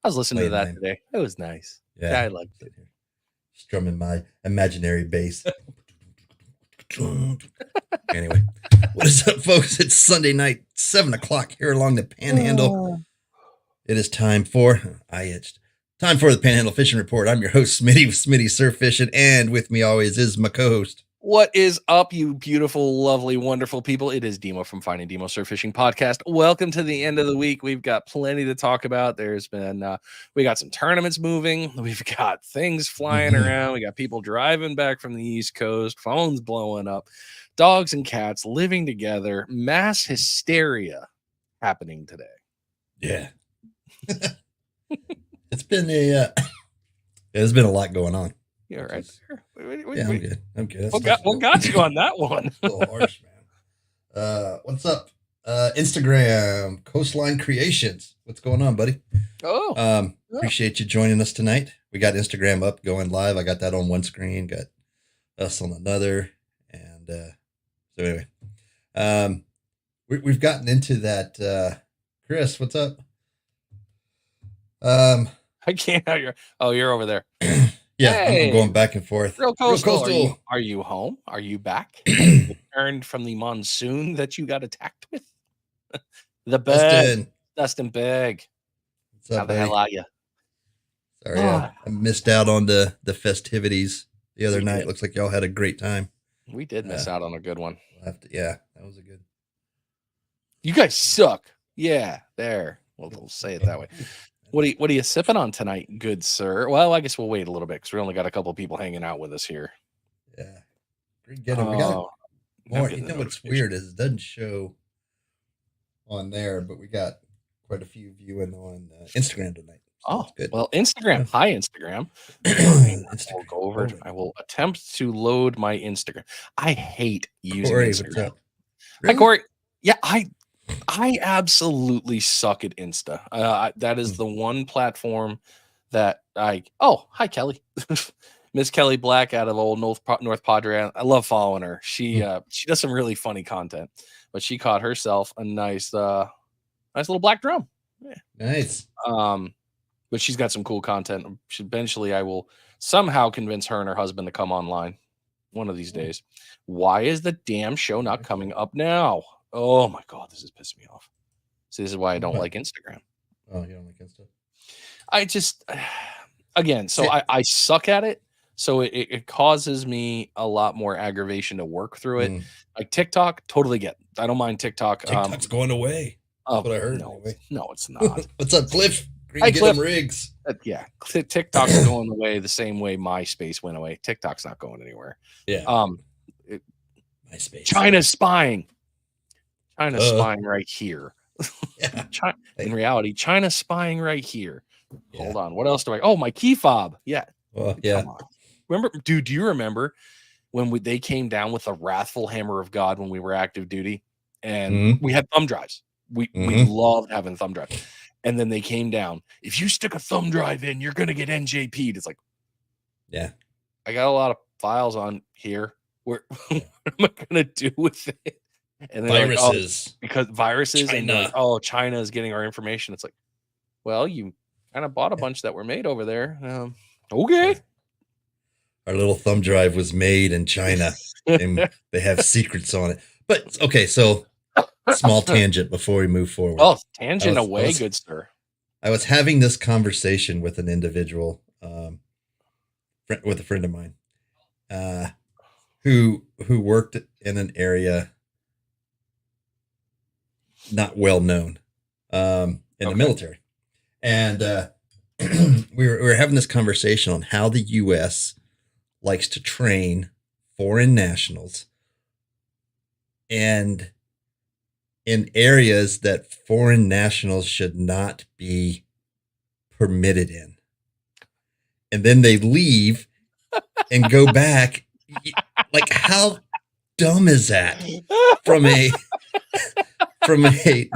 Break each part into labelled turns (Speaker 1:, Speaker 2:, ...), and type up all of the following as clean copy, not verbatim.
Speaker 1: I was listening to
Speaker 2: playing
Speaker 1: that
Speaker 2: mine.
Speaker 1: today. It was nice. Yeah,
Speaker 2: Yeah,
Speaker 1: I liked it.
Speaker 2: strumming my imaginary bass. Anyway, what is up, folks? It's Sunday night, 7 o'clock here along the Panhandle.
Speaker 1: Oh.
Speaker 2: It is time for time for the Panhandle Fishing Report. I'm your host, Smitty with Smitty Surf Fishing, and with me always is my co-host.
Speaker 1: What is up, you beautiful, lovely, wonderful people? It is Demo from Finding Demo Surf Fishing Podcast. Welcome to the end of the week. We've got plenty to talk about. There's been, we got some tournaments moving. We've got things flying around. We got people driving back from the East Coast, phones blowing up, dogs and cats living together, mass hysteria happening today.
Speaker 2: Yeah. It's been there's been a lot going on.
Speaker 1: Yeah, right.
Speaker 2: Yeah, I'm good. I'm good.
Speaker 1: What got you on that one?
Speaker 2: A little harsh, man. What's up? Instagram, Coastline Creations. What's going on, buddy? Appreciate you joining us tonight. We got Instagram up, going live. I got that on one screen, got us on another, and so anyway, we've gotten into that. Chris, what's up?
Speaker 1: I can't. You're over there.
Speaker 2: Yeah,
Speaker 1: hey,
Speaker 2: I'm going back and forth.
Speaker 1: Real coastal. Are you home? Are you back? Returned from the monsoon that you got attacked with? The bed. Dustin Big.
Speaker 2: What's up,
Speaker 1: How the hell are you?
Speaker 2: Sorry, I missed out on the festivities the other night. Looks like y'all had a great time.
Speaker 1: We did miss out on a good one.
Speaker 2: Yeah, that was a good.
Speaker 1: You guys suck. Yeah, there. We'll say it that way. What are you sipping on tonight, good sir? Well, I guess we'll wait a little bit because we only got a couple of people hanging out with us here.
Speaker 2: Yeah, we got more. You know what's weird is it doesn't show on there, but we got quite a few viewing on Instagram tonight.
Speaker 1: So good. Well, Instagram. Hi, Instagram. I'll go over. I will attempt to load my Instagram. I hate using Instagram.
Speaker 2: What's up?
Speaker 1: Really? Hi, Corey. Yeah, I absolutely suck at Insta. That is the one platform that hi, Kelly. Miss Kelly Black out of old North Padre. I love following her. She does some really funny content, but she caught herself a nice little black drum.
Speaker 2: Yeah. Nice.
Speaker 1: But she's got some cool content. Eventually I will somehow convince her and her husband to come online one of these days. Why is the damn show not coming up now? Oh my God, this is pissing me off. So this is why I don't like Instagram.
Speaker 2: Oh, you don't like Insta?
Speaker 1: I just, again, so I suck at it. So it causes me a lot more aggravation to work through it. Like TikTok, totally get. I don't mind TikTok.
Speaker 2: TikTok's going away. That's what I heard.
Speaker 1: No, no, it's not.
Speaker 2: What's up, Cliff?
Speaker 1: Hey, Cliff.
Speaker 2: Rigs.
Speaker 1: Yeah, TikTok's going away the same way MySpace went away. TikTok's not going anywhere.
Speaker 2: Yeah. MySpace.
Speaker 1: China's spying. China's spying right here.
Speaker 2: Yeah.
Speaker 1: In reality, China's spying right here. Yeah. Hold on. What else do I? Oh, my key fob. Yeah.
Speaker 2: Well, yeah.
Speaker 1: Remember, dude, do you remember when they came down with the wrathful hammer of God when we were active duty? And we had thumb drives. We loved having thumb drives. And then they came down. If you stick a thumb drive in, you're going to get NJP'd. It's like,
Speaker 2: yeah,
Speaker 1: I got a lot of files on here. What am I going to do with it? And then
Speaker 2: viruses.
Speaker 1: Like, because viruses
Speaker 2: China.
Speaker 1: And China is getting our information. It's like, well, you kind of bought a bunch that were made over there. Okay.
Speaker 2: Our little thumb drive was made in China and they have secrets on it. But okay, so small tangent before we move forward.
Speaker 1: Oh, tangent away, good sir.
Speaker 2: I was having this conversation with an individual, with a friend of mine, who worked in an area not well known in the military, and we were having this conversation on how the U.S. likes to train foreign nationals, and in areas that foreign nationals should not be permitted in. And then they leave and go back. Like, how dumb is that? From a,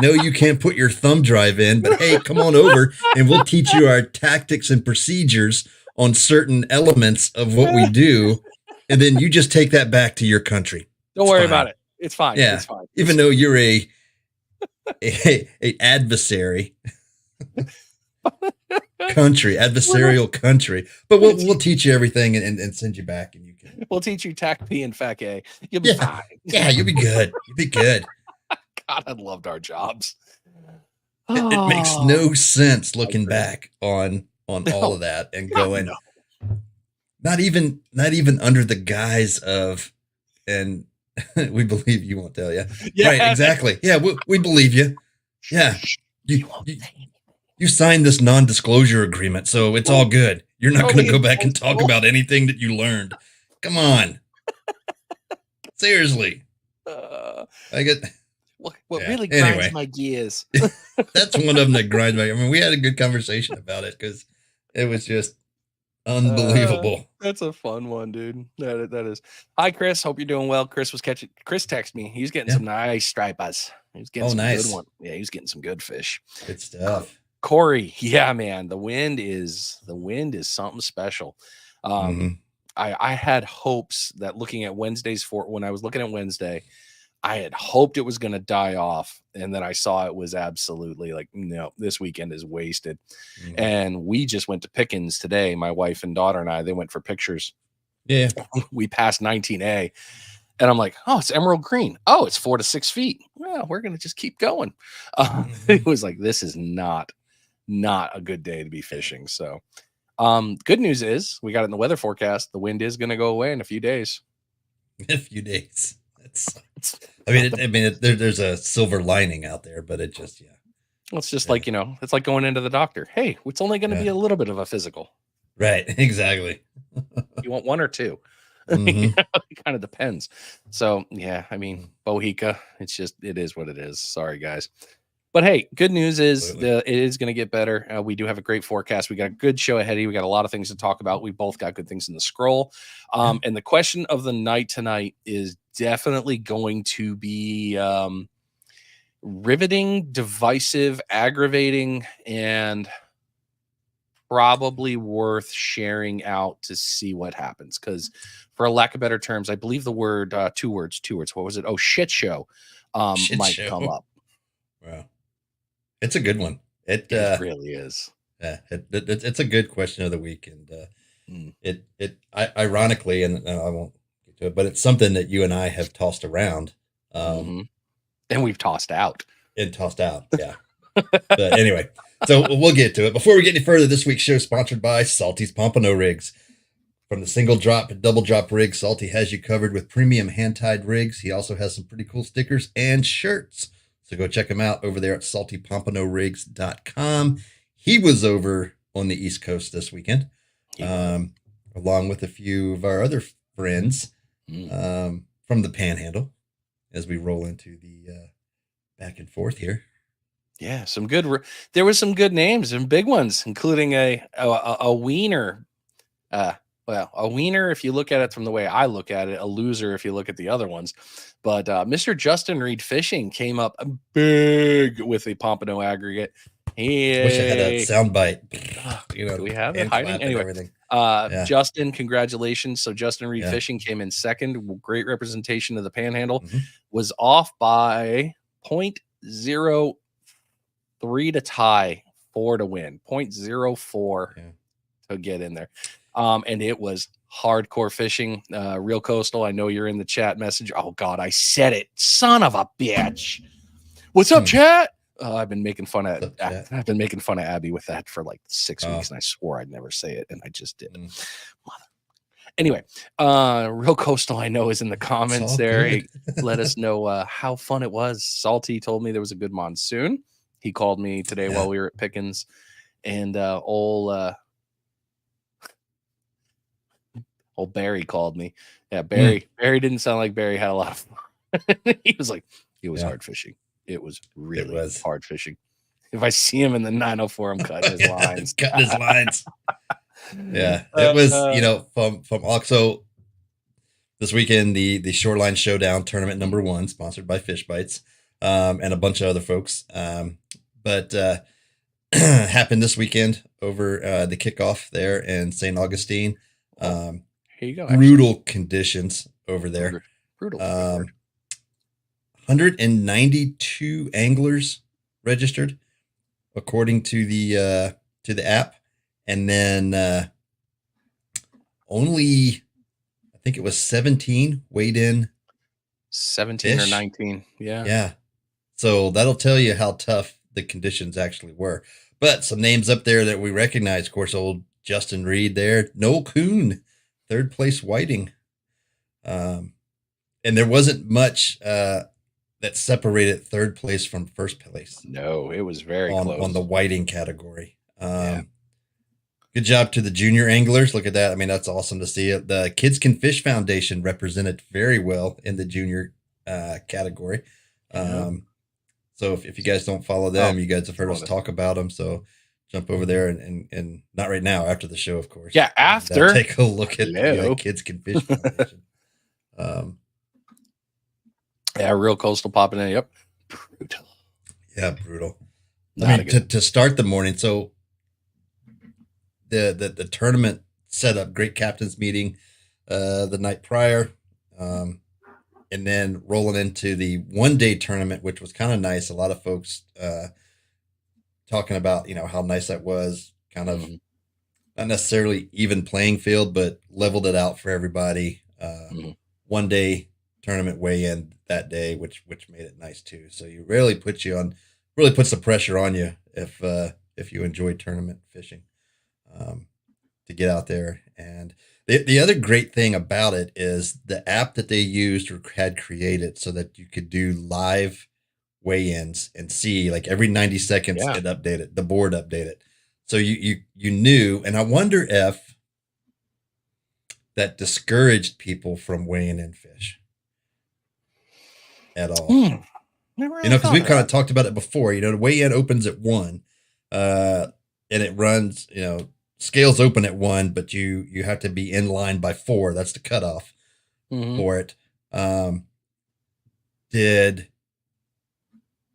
Speaker 2: no, you can't put your thumb drive in, but hey, come on over and we'll teach you our tactics and procedures on certain elements of what we do. And then you just take that back to your country.
Speaker 1: Don't worry about it. It's fine.
Speaker 2: Yeah.
Speaker 1: It's fine.
Speaker 2: Even though you're a adversary. country, adversarial country. But we'll teach you everything and send you back, and you can.
Speaker 1: We'll teach you TAC P and FAC A. You'll be fine.
Speaker 2: Yeah, you'll be good. You'll be good.
Speaker 1: God, I loved our jobs.
Speaker 2: It makes no sense looking back on all of that and going, not even under the guise of, and we believe you won't tell you. Yeah, right, exactly. Yeah, we believe you. Yeah, you signed this non-disclosure agreement, so it's all good. You're not going to go back and talk about anything that you learned. Come on, seriously. I get.
Speaker 1: What really grinds my gears.
Speaker 2: That's one of them that grinds my. I mean, we had a good conversation about it because it was just unbelievable.
Speaker 1: That's a fun one, dude. That is. Hi, Chris. Hope you're doing well. Chris texted me. He's getting some nice stripers. He's getting some good one. Yeah, he's getting some good fish.
Speaker 2: Good stuff.
Speaker 1: Corey, yeah, man. The wind is something special. I had hopes that looking at Wednesdays when I was looking at Wednesday, I had hoped it was going to die off. And then I saw it was absolutely like, no, this weekend is wasted. And we just went to Pickens today. My wife and daughter and I, they went for pictures.
Speaker 2: Yeah.
Speaker 1: We passed 19A and I'm like, oh, it's emerald green. Oh, it's 4 to 6 feet. Well, we're going to just keep going. It was like, this is not a good day to be fishing. So good news is we got it in the weather forecast. The wind is going to go away in a few days.
Speaker 2: A few days. There's a silver lining out there, but it just,
Speaker 1: Well, it's just like, it's like going into the doctor. Hey, it's only going to be a little bit of a physical.
Speaker 2: Right. Exactly.
Speaker 1: You want 1 or 2? It kind of depends. So, yeah, I mean, Bohica, it is what it is. Sorry, guys. But hey, good news is it is going to get better. We do have a great forecast. We got a good show ahead of you. We got a lot of things to talk about. We both got good things in the scroll. And the question of the night tonight is definitely going to be riveting, divisive, aggravating, and probably worth sharing out to see what happens. Because for a lack of better terms, I believe the word, two words. What was it? Oh, shit show might come up.
Speaker 2: Wow. It's a good one. It
Speaker 1: really is.
Speaker 2: Yeah, it's a good question of the week, and ironically, and I won't get to it, but it's something that you and I have tossed around,
Speaker 1: and we've tossed out.
Speaker 2: Yeah. But anyway, so we'll get to it. Before we get any further, this week's show is sponsored by Salty's Pompano Rigs. From the single drop to double drop rig, Salty has you covered with premium hand-tied rigs. He also has some pretty cool stickers and shirts. So go check him out over there at saltypompanorigs.com. He was over on the East Coast this weekend, along with a few of our other friends from the Panhandle, as we roll into the back and forth here.
Speaker 1: Yeah, there was some good names and big ones, including a wiener. Well, a wiener, if you look at it from the way I look at it, a loser if you look at the other ones. But Mr. Justin Reed Fishing came up big with a Pompano aggregate.
Speaker 2: Wish I had a sound bite.
Speaker 1: Do we have it hiding? Anyway, Justin, congratulations. So Justin Reed Fishing came in second. Great representation of the Panhandle. Was off by 0.03 to tie, 4 to win, 0.04 to get in there. And it was hardcore fishing, real coastal. I know you're in the chat message. Oh God, I said it. Son of a bitch. What's up, chat? I've been making fun of Abby with that for like 6 weeks, and I swore I'd never say it, and I just did. Anyway, real coastal, I know, is in the comments there. Hey, let us know how fun it was. Salty told me there was a good monsoon. He called me today while we were at Pickens, and old Barry called me. Yeah, Barry didn't sound like Barry had a lot of fun. He was like, it was hard fishing. It was really hard fishing. If I see him in the 904, I'm cutting his lines.
Speaker 2: Yeah, it was, from OXO this weekend, the Shoreline Showdown tournament number 1, sponsored by Fish Bites, and a bunch of other folks. But happened this weekend over the kickoff there in St. Augustine.
Speaker 1: Here you go.
Speaker 2: Brutal conditions over there.
Speaker 1: Brutal.
Speaker 2: 192 anglers registered, according to the app, And then only, I think it was 17 weighed in
Speaker 1: 17
Speaker 2: fish.
Speaker 1: or 19. Yeah.
Speaker 2: Yeah. So that'll tell you how tough the conditions actually were. But some names up there that we recognize, of course, old Justin Reed there, Noel Kuhn, third place whiting. And there wasn't much that separated third place from first place.
Speaker 1: No, it was very close
Speaker 2: on the whiting category.
Speaker 1: Yeah.
Speaker 2: Good job to the junior anglers. Look at that. I mean, that's awesome to see it. The Kids Can Fish Foundation represented very well in the junior category. So if you guys don't follow them, you guys have heard us talk about them. So jump over there and not right now, after the show, of course.
Speaker 1: Yeah, after.
Speaker 2: And, take a look at the Kids Can Fish Foundation.
Speaker 1: Yeah, real coastal popping in. Yep. Brutal.
Speaker 2: Yeah, brutal. I mean, to start the morning, so the tournament set up, great captains meeting the night prior, and then rolling into the 1 day tournament, which was kind of nice. A lot of folks talking about, you know, how nice that was, kind of not necessarily even playing field, but leveled it out for everybody. 1 day tournament weigh in that day, which made it nice too. So you really puts the pressure on you if you enjoy tournament fishing, to get out there. And the other great thing about it is the app that they used or had created so that you could do live weigh-ins and see, like, every 90 seconds it updated, the board updated. So you knew, and I wonder if that discouraged people from weighing in fish at all.
Speaker 1: Really,
Speaker 2: you know, because we've kind of talked about it before. You know, the weigh-in opens at 1, and it runs, you know, scales open at 1, but you have to be in line by 4. That's the cutoff for it. Did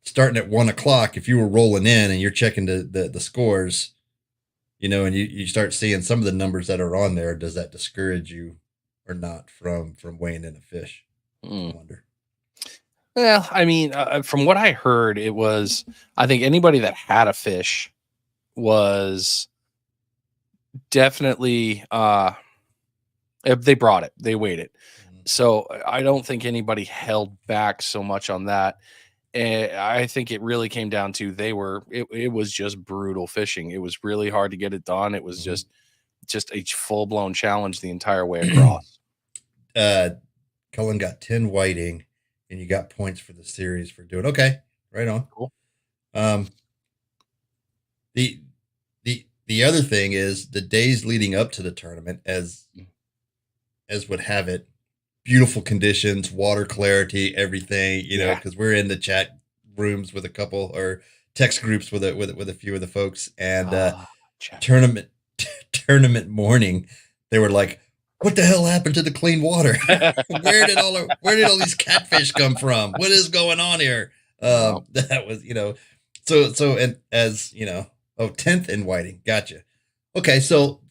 Speaker 2: starting at 1 o'clock, if you were rolling in and you're checking the scores, you know, and you start seeing some of the numbers that are on there, does that discourage you or not from weighing in a fish? I wonder.
Speaker 1: Well, I mean, from what I heard, it was, I think anybody that had a fish was definitely, they brought it, they weighed it. So I don't think anybody held back so much on that. I think it really came down to it was just brutal fishing. It was really hard to get it done. It was just a full blown challenge the entire way across.
Speaker 2: Cullen got 10 whiting, and you got points for the series for doing okay. Right on.
Speaker 1: Cool.
Speaker 2: The other thing is the days leading up to the tournament, as would have it, beautiful conditions, water clarity, everything, you know, because we're in the chat rooms with a couple, or text groups with a few of the folks, and tournament morning, they were like, what the hell happened to the clean water? where did all these catfish come from? What is going on here? That was, you know, so and as you know, 10th in whiting. Gotcha. Okay, so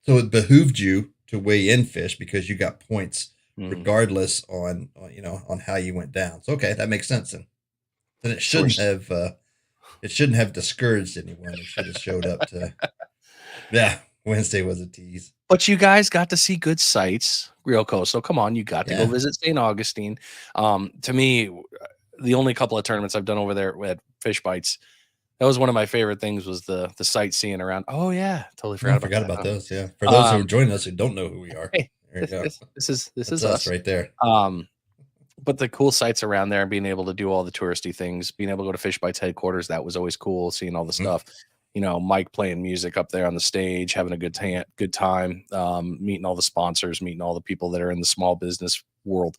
Speaker 2: it behooved you to weigh in fish because you got points regardless on you know, on how you went down. So okay, that makes sense. And then it shouldn't have discouraged anyone. It should have showed up to. Yeah, Wednesday was a tease.
Speaker 1: But you guys got to see good sights, real coastal. Come on, you got to go visit St. Augustine. To me, the only couple of tournaments I've done over there with Fish Bites, that was one of my favorite things, was the sightseeing around. Oh yeah, totally forgot
Speaker 2: about those. Yeah, for those who are joining us who don't know who we are,
Speaker 1: hey, this is us
Speaker 2: right there.
Speaker 1: But the cool sights around there, and being able to do all the touristy things, being able to go to Fish Bites headquarters, that was always cool. Seeing all the stuff, you know, Mike playing music up there on the stage, having a good time, meeting all the sponsors, meeting all the people that are in the small business world.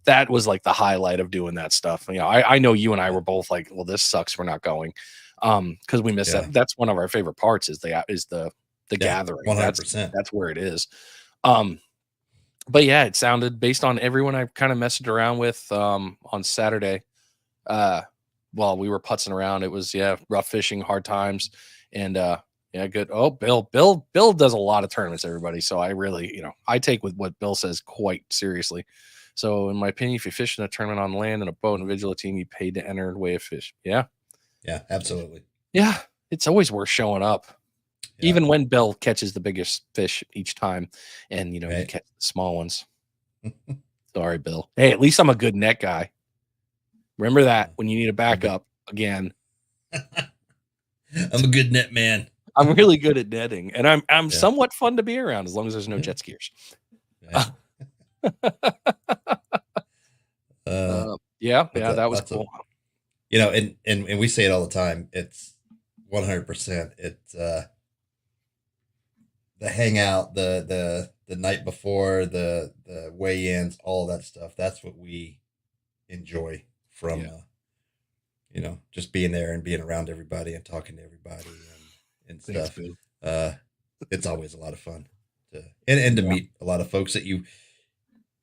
Speaker 1: That was like the highlight of doing that stuff. You know, I know you and I were both like, well, this sucks, we're not going, because we missed that. That's one of our favorite parts, is the gathering.
Speaker 2: 100%.
Speaker 1: That's where it is. But yeah, it sounded, based on everyone I kind of messaged around with on Saturday, while we were putzing around, it was rough fishing, hard times, and good. Oh, Bill does a lot of tournaments, everybody. So I really, you know, I take with what Bill says quite seriously. So in my opinion, if you fish in a tournament on land in a boat, individual team, you paid to enter and weigh a fish. Yeah,
Speaker 2: absolutely.
Speaker 1: Yeah, it's always worth showing up. Yeah. Even when Bill catches the biggest fish each time, and you catch the small ones. Sorry, Bill. Hey, at least I'm a good net guy. Remember that when you need a backup again.
Speaker 2: I'm a good net man.
Speaker 1: I'm really good at netting, and I'm somewhat fun to be around as long as there's no jet skiers. That was cool.
Speaker 2: And we say it all the time. It's 100%. It's the hangout, the night before, the weigh-ins, all that stuff. That's what we enjoy from just being there and being around everybody and talking to everybody and stuff. It's always a lot of fun to meet a lot of folks that you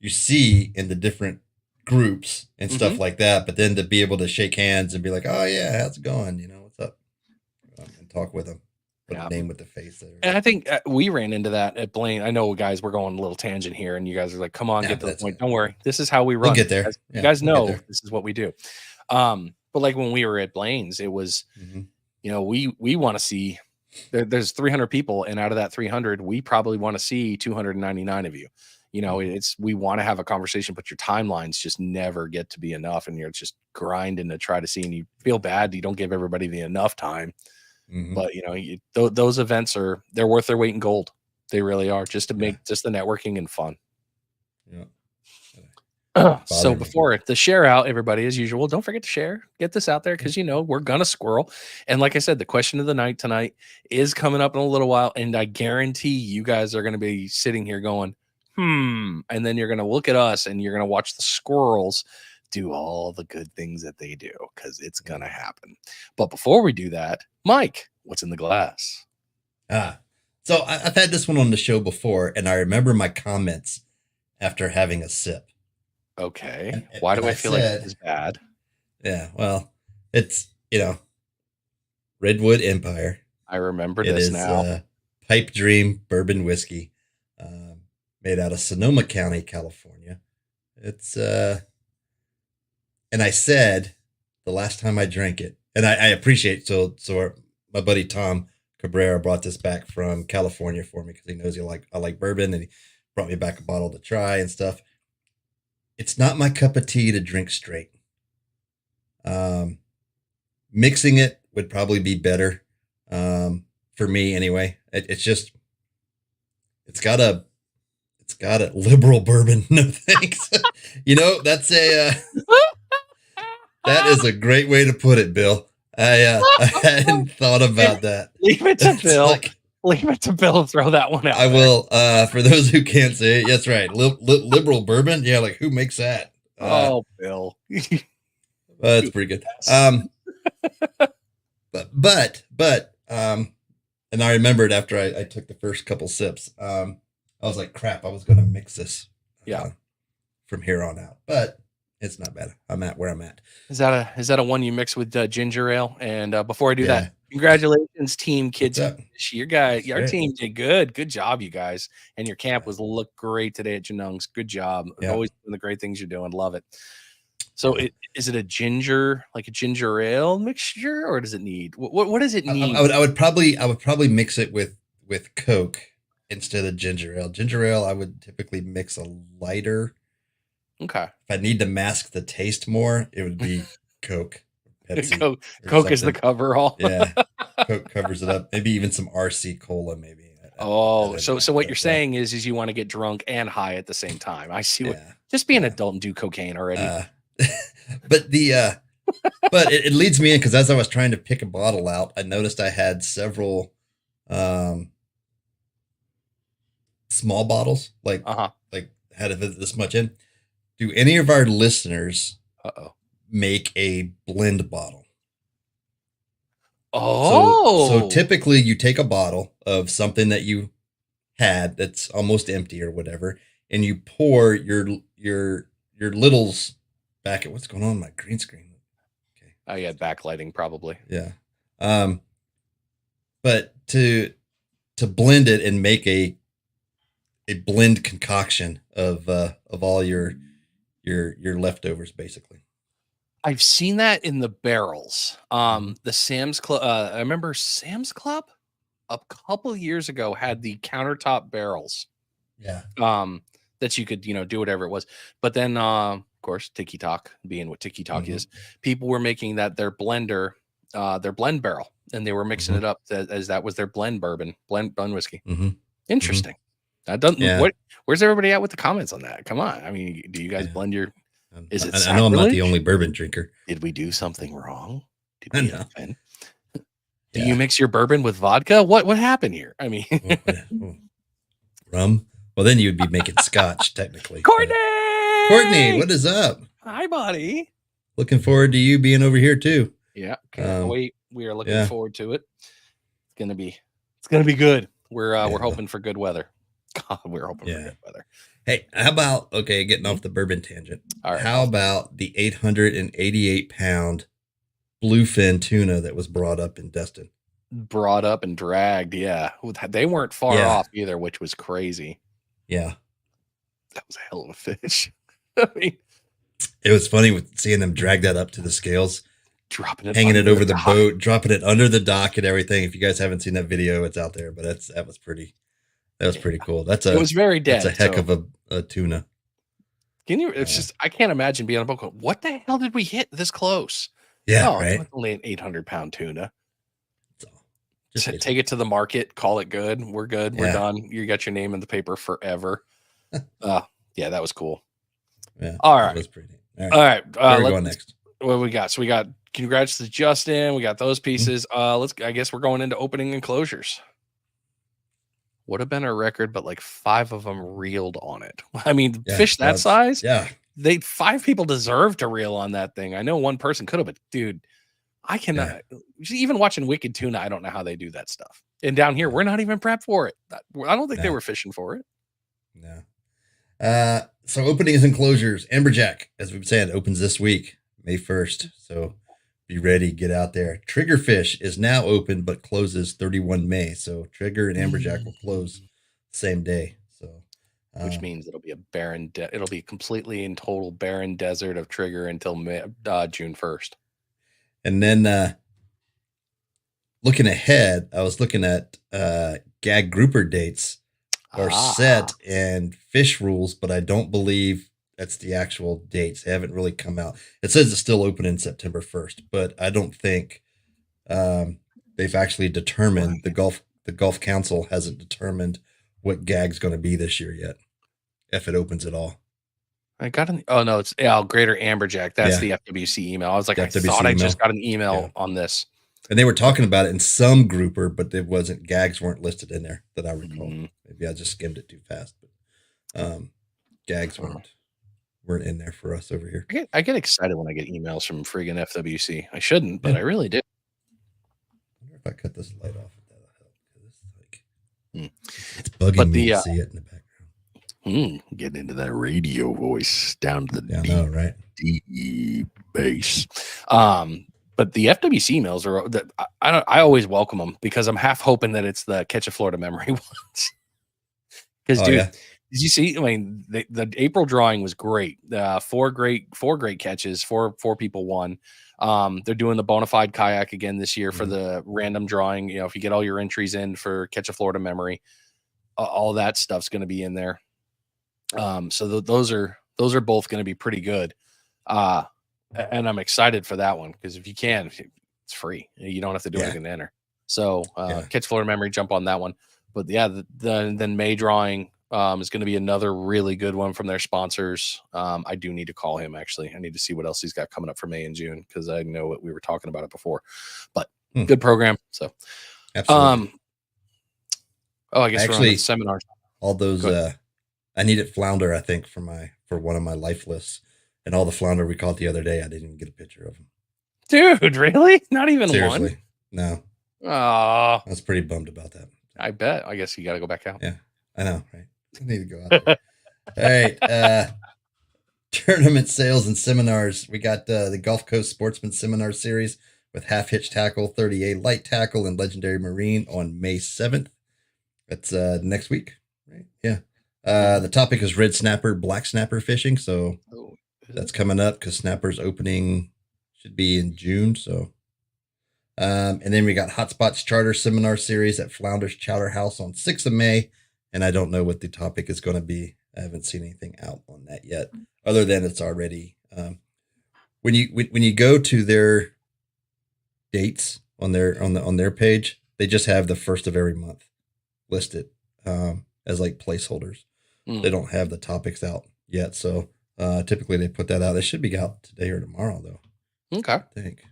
Speaker 2: see in the different groups and stuff like that, but then to be able to shake hands and be like, oh yeah, how's it going? What's up? And talk with them. Put a name with the face there.
Speaker 1: And I think we ran into that at Blaine. I know, guys, we're going a little tangent here, and you guys are like, come on, get to the point. Don't worry. This is how we run.
Speaker 2: We'll get there.
Speaker 1: You guys know this is what we do. But like when we were at Blaine's, it was, we want to see, there's 300 people, and out of that 300, we probably want to see 299 of you. We want to have a conversation, but your timelines just never get to be enough, and you're just grinding to try to see, and you feel bad. You don't give everybody the enough time. But those events they're worth their weight in gold. They really are, just to make just the networking and fun. So before the share out, everybody, as usual, don't forget to share, get this out there, because we're gonna squirrel. And like I said, the question of the night tonight is coming up in a little while, and I guarantee you guys are gonna be sitting here going, and then you're gonna look at us and you're gonna watch the squirrels do all the good things that they do, because it's gonna happen. But before we do that, Mike, what's in the glass?
Speaker 2: So I've had this one on the show before, and I remember my comments after having a sip.
Speaker 1: Okay. Why do I feel like this is bad?
Speaker 2: Yeah, well, it's Redwood Empire.
Speaker 1: I remember this now.
Speaker 2: Pipe Dream bourbon whiskey, made out of Sonoma County, California. It's and I said the last time I drank it, and I appreciate my buddy Tom Cabrera brought this back from California for me, because he knows I like bourbon, and he brought me back a bottle to try and stuff. It's not my cup of tea to drink straight. Mixing it would probably be better, for me anyway. It's got a liberal bourbon. No thanks. That's that is a great way to put it, Bill. I hadn't thought about that.
Speaker 1: Leave it to Bill. Leave it to Bill to throw that one out.
Speaker 2: I will. For those who can't say it, that's right. Liberal bourbon. Yeah, like who makes that?
Speaker 1: Bill.
Speaker 2: That's pretty good. But and I remembered after I took the first couple sips, I was like, crap, I was going to mix this. From here on out, but it's not bad. I'm at where I'm at.
Speaker 1: Is that a one you mix with ginger ale? And before I do that, congratulations, team kids. Your team did good. Good job, you guys. And your camp looked great today at Janung's. Good job. Always doing the great things you're doing. Love it. So is it a ginger ale mixture, or does it need what does it need?
Speaker 2: I would probably mix it with Coke instead of ginger ale. Ginger ale I would typically mix a lighter.
Speaker 1: Okay.
Speaker 2: If I need to mask the taste more, it would be Coke.
Speaker 1: Pepsi Coke is the coverall.
Speaker 2: Yeah. Coke covers it up. Maybe even some RC cola, maybe.
Speaker 1: So what you're saying is you want to get drunk and high at the same time. I see. Just be an adult and do cocaine already.
Speaker 2: But but it leads me in, because as I was trying to pick a bottle out, I noticed I had several small bottles, like had this much in. Do any of our listeners make a blend bottle? So typically you take a bottle of something that you had that's almost empty or whatever, and you pour your littles back at what's going on in my green screen.
Speaker 1: Okay. Oh yeah, backlighting probably.
Speaker 2: Yeah. But to blend it and make a blend concoction of all your leftovers, basically.
Speaker 1: I've seen that in the barrels. The Sam's Club. I remember Sam's Club a couple years ago had the countertop barrels.
Speaker 2: Yeah.
Speaker 1: That you could, do whatever it was. But then, of course, Tiki Talk being what Tiki Talk is, people were making that their blend barrel, and they were mixing it up as that was their blend whiskey. Interesting. That doesn't. Where's everybody at with the comments on that? Come on. I mean, do you guys blend your? Is it?
Speaker 2: I know I'm not the only bourbon drinker.
Speaker 1: Did we do something wrong? Did we offend? Do you mix your bourbon with vodka? What happened here? I mean,
Speaker 2: rum. Well, then you'd be making scotch, technically.
Speaker 1: Courtney,
Speaker 2: what is up?
Speaker 1: Hi, buddy.
Speaker 2: Looking forward to you being over here too.
Speaker 1: Yeah, can't wait. We are looking forward to it. It's gonna be good. We're hoping for good weather. God, we're hoping for good weather.
Speaker 2: Hey, how about getting off the bourbon tangent?
Speaker 1: All right.
Speaker 2: How about the 888-pound bluefin tuna that was brought up in Destin?
Speaker 1: Brought up and dragged, yeah. They weren't far off either, which was crazy.
Speaker 2: Yeah.
Speaker 1: That was a hell of a fish. I mean,
Speaker 2: it was funny with seeing them drag that up to the scales,
Speaker 1: dropping it,
Speaker 2: hanging it over the boat, dropping it under the dock and everything. If you guys haven't seen that video, it's out there, but that was pretty cool. It was very dead. That's a heck of a tuna.
Speaker 1: Can you, it's just, I can't imagine being on a boat going, what the hell did we hit this close?
Speaker 2: Yeah, right.
Speaker 1: It's only an 800-pound tuna. Just take it to the market, call it good. We're good. We're done. You got your name in the paper forever. Yeah, that was cool.
Speaker 2: Yeah.
Speaker 1: All right.
Speaker 2: That was pretty neat.
Speaker 1: All right.
Speaker 2: Where are we going next?
Speaker 1: What we got? So we got congrats to Justin. We got those pieces. I guess we're going into opening and closures. Would have been a record, but like 5 of them reeled on it. I mean, fish that size.
Speaker 2: Yeah.
Speaker 1: 5 people deserve to reel on that thing. I know one person could have, but dude, I cannot. Even watching Wicked Tuna, I don't know how they do that stuff. And down here, we're not even prepped for it. I don't think they were fishing for it.
Speaker 2: No. So openings and closures. Amberjack, as we've said, opens this week, May 1st. So be ready, get out there. Triggerfish is now open, but closes 31 May. So Trigger and Amberjack will close the same day. So,
Speaker 1: which means it'll be a barren. It'll be completely and total barren desert of Trigger until June 1st.
Speaker 2: And then looking ahead, I was looking at gag grouper dates are set and fish rules, but I don't believe that's the actual dates. They haven't really come out. It says it's still open in September 1st, but I don't think they've actually determined the Gulf Council hasn't determined what gag's going to be this year yet, if it opens at all.
Speaker 1: I got it's Greater Amberjack. That's the FWC email. I was like, I thought I just got an email on this.
Speaker 2: And they were talking about it in some grouper, but gags weren't listed in there that I recall. Maybe I just skimmed it too fast, but gags weren't in there for us over here.
Speaker 1: I get excited when I get emails from friggin' FWC. I shouldn't, but I really do.
Speaker 2: I wonder if I cut this light off, if that'll help. It's bugging me to see it in the background.
Speaker 1: Getting into that radio voice down to the deep bass. But the FWC emails are I always welcome them because I'm half hoping that it's the Catch a Florida Memory ones. Because did you see? I mean, the April drawing was great. 4 great catches. Four people won. They're doing the Bonafide kayak again this year for the random drawing. If you get all your entries in for Catch a Florida Memory, all that stuff's going to be in there. So those are both going to be pretty good. And I'm excited for that one because if you can, it's free. You don't have to do anything to enter. So Catch Florida Memory, jump on that one. But then May drawing is going to be another really good one from their sponsors. I do need to call him actually. I need to see what else he's got coming up for May and June because I know what we were talking about it before. But good program. So
Speaker 2: absolutely.
Speaker 1: I guess actually seminars.
Speaker 2: All those I needed flounder, I think, for one of my life lists. And all the flounder we caught the other day, I didn't even get a picture of them.
Speaker 1: Dude, really? Not even
Speaker 2: Seriously,
Speaker 1: one?
Speaker 2: No.
Speaker 1: Oh.
Speaker 2: I was pretty bummed about that.
Speaker 1: I bet. I guess you got to go back out.
Speaker 2: Yeah, I know, right? I need to go out there. All right. Tournament sales and seminars. We got the Gulf Coast Sportsman Seminar Series with Half Hitch Tackle, 30A Light Tackle, and Legendary Marine on May 7th. That's next week, right? Yeah. The topic is red snapper, black snapper fishing. So that's coming up because snapper's opening should be in June. So, and then we got Hotspots Charter Seminar Series at Flounders Chowder House on 6th of May. And I don't know what the topic is going to be. I haven't seen anything out on that yet, other than it's already when you go to their dates on their page, they just have the first of every month listed as like placeholders. They don't have the topics out yet, so typically they put that out. It should be out today or tomorrow, though.
Speaker 1: Okay,
Speaker 2: I think.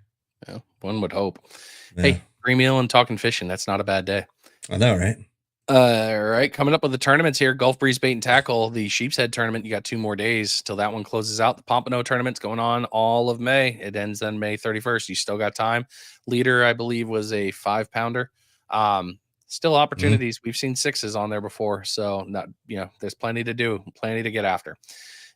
Speaker 1: Yeah, one would hope.
Speaker 2: Yeah.
Speaker 1: Hey, green meal and talking fishing. That's not a bad day.
Speaker 2: I know, right?
Speaker 1: Right. Coming up with the tournaments here, Gulf Breeze Bait and Tackle, the Sheep's Head tournament. You got 2 more days till that one closes out. The Pompano tournament's going on all of May. It ends on May 31st. You still got time. Leader, I believe, was a 5-pounder. Still opportunities. We've seen 6s on there before, so not there's plenty to do, plenty to get after.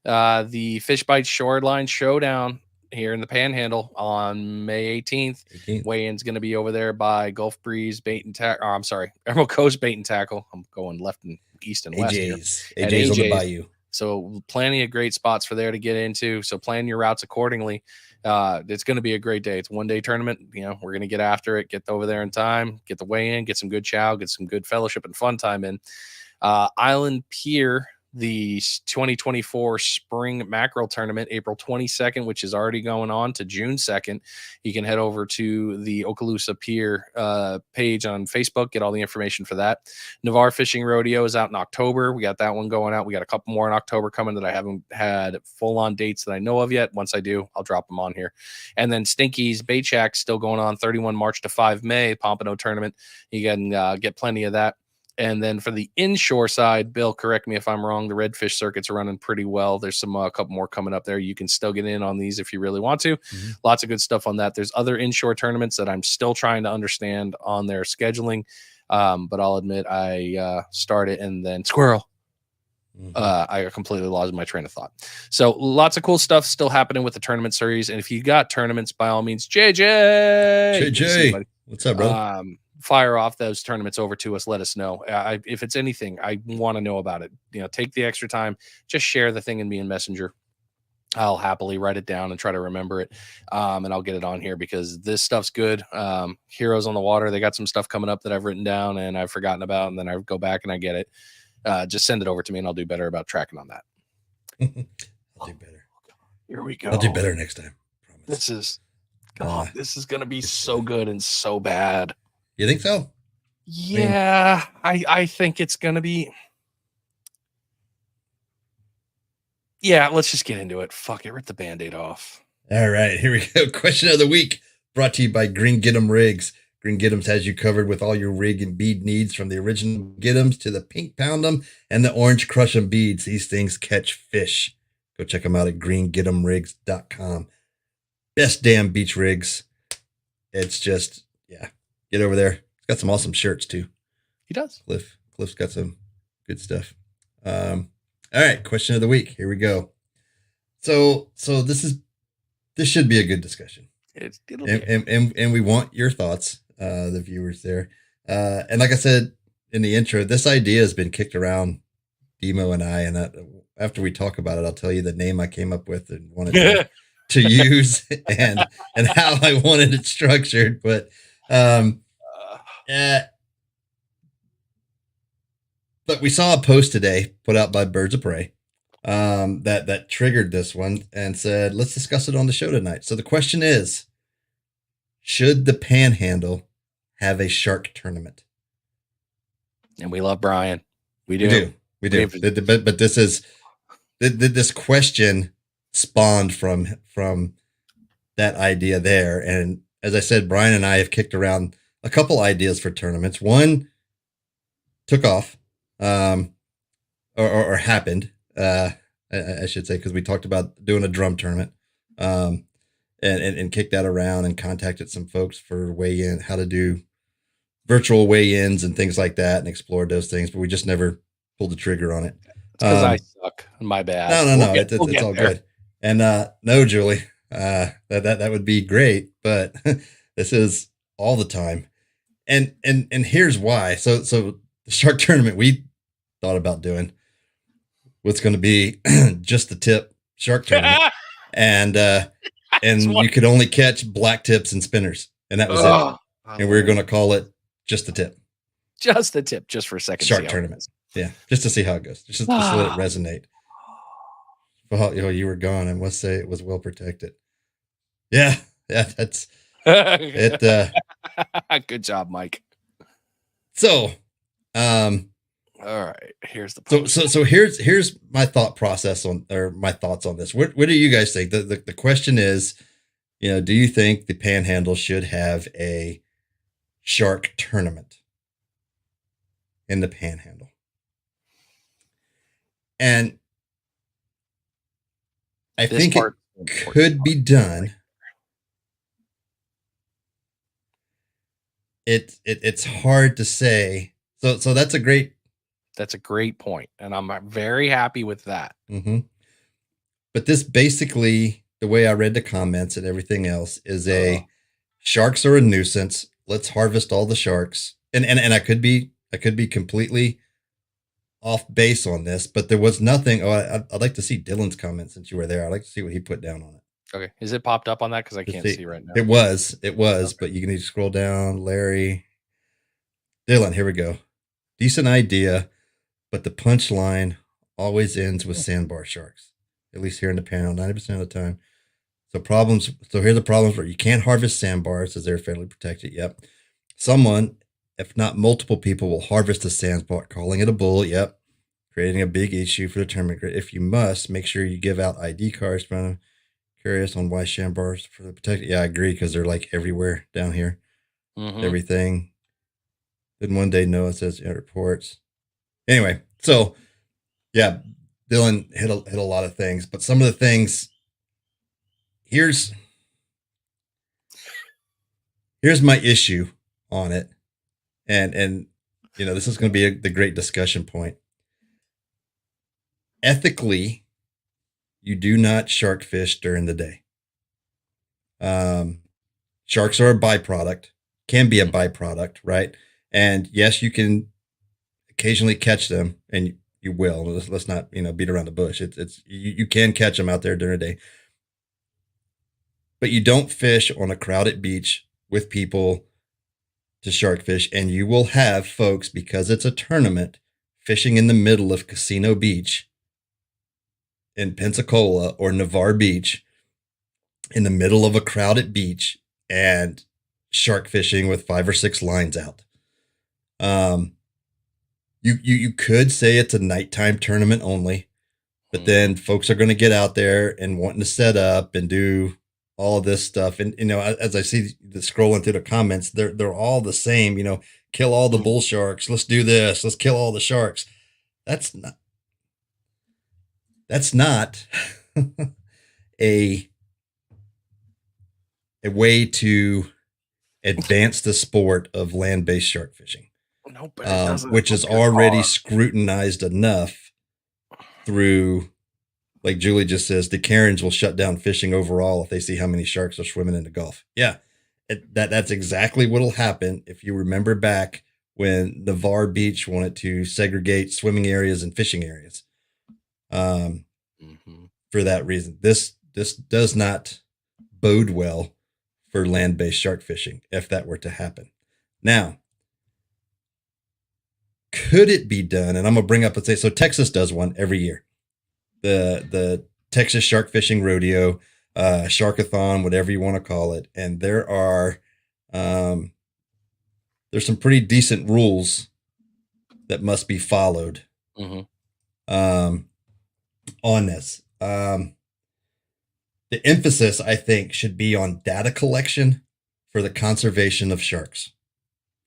Speaker 1: The Fish Bite Shoreline Showdown here in the Panhandle on May 18th. Weigh-in's going to be over there by Gulf Breeze Bait and Tackle. I'm sorry, Emerald Coast Bait and Tackle. I'm going left and east and west here.
Speaker 2: AJ's on the bayou.
Speaker 1: So plenty of great spots for there to get into. So plan your routes accordingly. It's going to be a great day. It's a 1-day tournament. We're going to get after it, get over there in time, get the weigh-in, get some good chow, get some good fellowship and fun time in. Island Pier, the 2024 Spring Mackerel Tournament, April 22nd, which is already going on to June 2nd. You can head over to the Okaloosa Pier page on Facebook, get all the information for that. Navarre Fishing Rodeo is out in October. We got that one going out. We got a couple more in October coming that I haven't had full-on dates that I know of yet. Once I do, I'll drop them on here. And then Stinky's Bait Shack still going on 31 March to 5 May, Pompano Tournament. You can get plenty of that. And then for the inshore side, Bill, correct me if I'm wrong, the redfish circuits are running pretty well. There's some a couple more coming up there. You can still get in on these if you really want to. Lots of good stuff on that. There's other inshore tournaments that I'm still trying to understand on their scheduling. But I'll admit I started and then squirrel. I completely lost my train of thought. So lots of cool stuff still happening with the tournament series. And if you got tournaments, by all means,
Speaker 2: JJ, what's up, brother?
Speaker 1: Fire off those tournaments over to us. Let us know. If it's anything, I want to know about it. Take the extra time, just share the thing in me in Messenger. I'll happily write it down and try to remember it. And I'll get it on here because this stuff's good. Heroes on the Water, they got some stuff coming up that I've written down and I've forgotten about. And then I go back and I get it. Just send it over to me and I'll do better about tracking on that.
Speaker 2: I'll do better.
Speaker 1: Here we go.
Speaker 2: I'll do better next time. Promise.
Speaker 1: This is going to be so good and so bad.
Speaker 2: You think so?
Speaker 1: Yeah, I think it's going to be. Yeah, let's just get into it. Fuck it. Rip the Band-Aid off.
Speaker 2: All right, here we go. Question of the week brought to you by Green Giddum Rigs. Green Giddums has you covered with all your rig and bead needs, from the original Giddums to the pink pound 'em and the orange crush 'em beads. These things catch fish. Go check them out at greengiddumrigs.com. Best damn beach rigs. It's just, get over there. He's got some awesome shirts too.
Speaker 1: He does.
Speaker 2: Cliff's got some good stuff. All right, question of the week. Here we go. So this should be a good discussion. And we want your thoughts, the viewers there. And like I said in the intro, this idea has been kicked around, Demo and I, and after we talk about it, I'll tell you the name I came up with and wanted to use and how I wanted it structured. But but we saw a post today put out by Birds of Prey that triggered this one and said, let's discuss it on the show tonight. So the question is, should the Panhandle have a shark tournament?
Speaker 1: And we love Brian. We do.
Speaker 2: But this question spawned from that idea there. And as I said, Brian and I have kicked around a couple ideas for tournaments. One took off, or happened, I should say, because we talked about doing a drum tournament, and kicked that around and contacted some folks for weigh-in, how to do virtual weigh-ins and things like that, and explored those things, but we just never pulled the trigger on it.
Speaker 1: Because I suck. My bad.
Speaker 2: No. It's all good. And no, Julie, that would be great, but this is all the time. And here's why. So the shark tournament we thought about doing what's going to be just the tip shark tournament. And and you could only catch black tips and spinners, and that was it. And we were going to call it just the tip.
Speaker 1: Just the tip, just for a second.
Speaker 2: Shark tournament. Yeah, just to see how it goes. Just to let it resonate. Well, you were gone. I must say it was well protected. Yeah, that's it.
Speaker 1: Good job, Mike.
Speaker 2: So,
Speaker 1: all right. Here's
Speaker 2: the so here's my thought process my thoughts on this. What do you guys think? The question is, do you think the Panhandle should have a shark tournament in the Panhandle? And I think it could be done. It's hard to say. So that's a great
Speaker 1: point, and I'm very happy with that.
Speaker 2: Mm-hmm. But this basically, the way I read the comments and everything else, is sharks are a nuisance. Let's harvest all the sharks. And I could be completely off base on this, but there was nothing. I'd like to see Dylan's comment since you were there. I'd like to see what he put down on it.
Speaker 1: Okay. Is it popped up on that? Because I can't see right now.
Speaker 2: It was, okay. But you can need to scroll down. Larry. Dylan, here we go. Decent idea, but the punchline always ends with sandbar sharks, at least here in the panel, 90% of the time. So here are the problems where you can't harvest sandbars as they're fairly protected. Yep. Someone, if not multiple people, will harvest a sandbar, calling it a bull. Yep. Creating a big issue for the tournament. If you must, make sure you give out ID cards. Curious on why sandbars for the protected. Yeah, I agree, because they're like everywhere down here. Mm-hmm. Everything. Then one day Noah says reports. Anyway, so yeah, Dylan hit a lot of things, but some of the things. Here's my issue on it, and this is going to be the great discussion point. Ethically, you do not shark fish during the day. Sharks are a byproduct, can be a byproduct, right? And yes, you can occasionally catch them, and you will. Let's not beat around the bush. You can catch them out there during the day, but you don't fish on a crowded beach with people to shark fish, and you will have folks, because it's a tournament, fishing in the middle of Casino Beach in Pensacola or Navarre Beach in the middle of a crowded beach and shark fishing with 5 or 6 lines out. You could say it's a nighttime tournament only, but then folks are going to get out there and wanting to set up and do all of this stuff. And, as I see scrolling through the comments, they're all the same, kill all the bull sharks. Let's do this. Let's kill all the sharks. That's not a way to advance the sport of land-based shark fishing.
Speaker 1: No, but it doesn't,
Speaker 2: which is already scrutinized enough through, like Julie just says, the Karens will shut down fishing overall if they see how many sharks are swimming in the Gulf. Yeah, that's exactly what'll happen if you remember back when Navarre Beach wanted to segregate swimming areas and fishing areas. For that reason, this does not bode well for land-based shark fishing if that were to happen. Now, could it be done? And I'm gonna bring up and say, so Texas does one every year, the Texas Shark Fishing Rodeo, Sharkathon, whatever you want to call it, and there's some pretty decent rules that must be followed on this. The emphasis, I think, should be on data collection for the conservation of sharks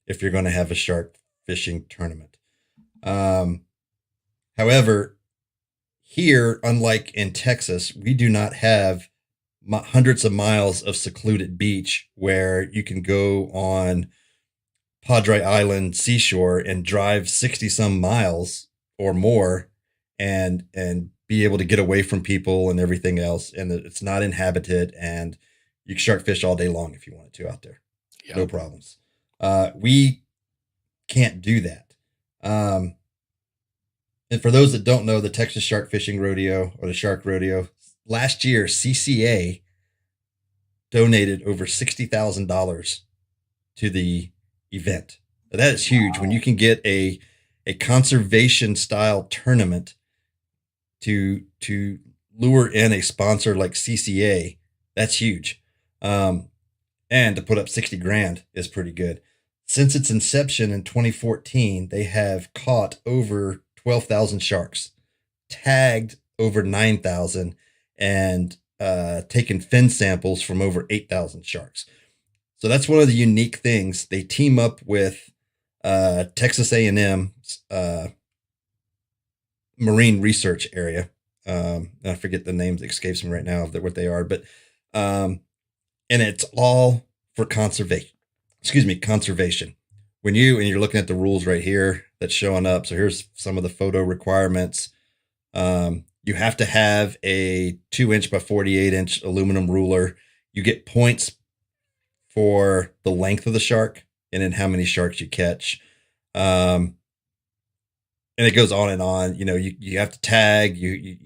Speaker 2: if you're going to have a shark fishing tournament. However, here, unlike in Texas, we do not have hundreds of miles of secluded beach where you can go on Padre Island seashore and drive 60 some miles or more and be able to get away from people and everything else. And it's not inhabited, and you can shark fish all day long if you wanted to out there. Yep. No problems. We can't do that. And for those that don't know, the Texas Shark Fishing Rodeo, or the Shark Rodeo, last year, CCA donated over $60,000 to the event. That is huge. When you can get a conservation style tournament to lure in a sponsor like CCA, that's huge. And to put up 60 grand is pretty good. Since its inception in 2014, they have caught over 12,000 sharks, tagged over 9,000, and taken fin samples from over 8,000 sharks. So that's one of the unique things. They team up with Texas A&M Marine Research Area. I forget the names, escapes me right now of what they are, but and it's all for conservation. Conservation. When you're looking at the rules right here that's showing up. So here's some of the photo requirements. You have to have a 2-inch by 48-inch aluminum ruler. You get points for the length of the shark and then how many sharks you catch. And it goes on and on. You have to tag, you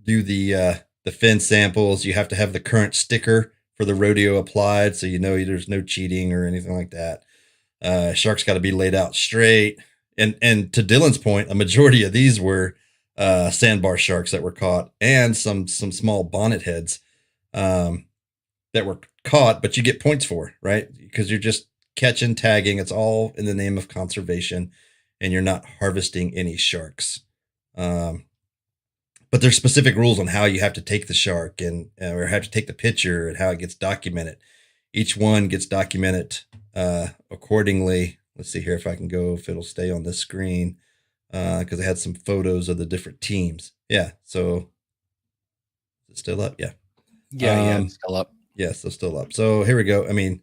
Speaker 2: do the fin samples. You have to have the current sticker for the rodeo applied, so there's no cheating or anything like that. Sharks got to be laid out straight. And to Dylan's point, a majority of these were sandbar sharks that were caught, and some small bonnet heads that were caught, but you get points for, right? Because you're just catching, tagging. It's all in the name of conservation, and you're not harvesting any sharks. But there's specific rules on how you have to take the shark or have to take the picture and how it gets documented. Each one gets documented accordingly. Let's see here if it'll stay on this screen, because I had some photos of the different teams. Yeah. So is it still up? Yeah.
Speaker 1: Yeah. It's still up.
Speaker 2: Yeah. So still up. So here we go. I mean,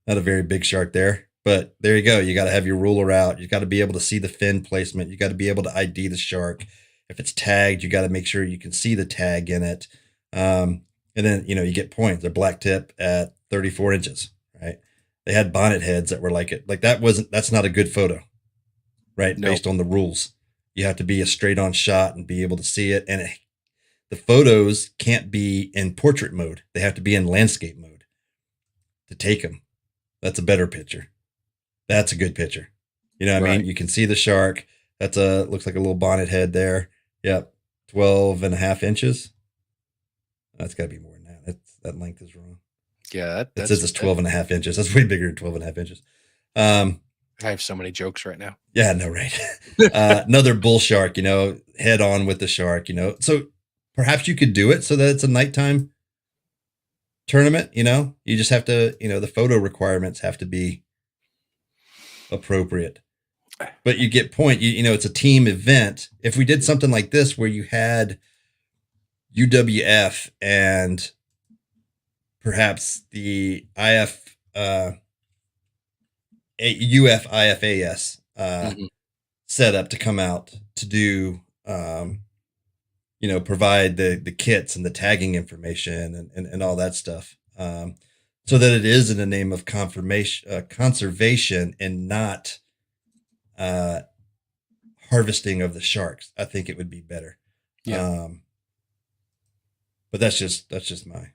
Speaker 2: not a very big shark there, but there you go. You got to have your ruler out. You got to be able to see the fin placement. You got to be able to ID the shark. If it's tagged, you got to make sure you can see the tag in it. And then, you get points. They're black tip at 34 inches, right? They had bonnet heads that were that's not a good photo, right? Nope. Based on the rules. You have to be a straight on shot and be able to see it. And the photos can't be in portrait mode. They have to be in landscape mode to take them. That's a better picture. That's a good picture. You know what I mean? You can see the shark. Looks like a little bonnet head there. Yep. 12.5 inches. That's got to be more than that. That length is wrong.
Speaker 1: Yeah.
Speaker 2: It says it's 12.5 inches. That's way bigger than 12.5 inches.
Speaker 1: I have so many jokes right now.
Speaker 2: Yeah, no, right. Another bull shark, head on with the shark, So perhaps you could do it so that it's a nighttime tournament, you just have to, the photo requirements have to be appropriate, but you get point, it's a team event. If we did something like this where you had UWF and perhaps the UFIFAS set up to come out to do, provide the kits and the tagging information and all that stuff, so that it is in the name of conservation and not harvesting of the sharks. I think it would be better. Yeah. But that's just my.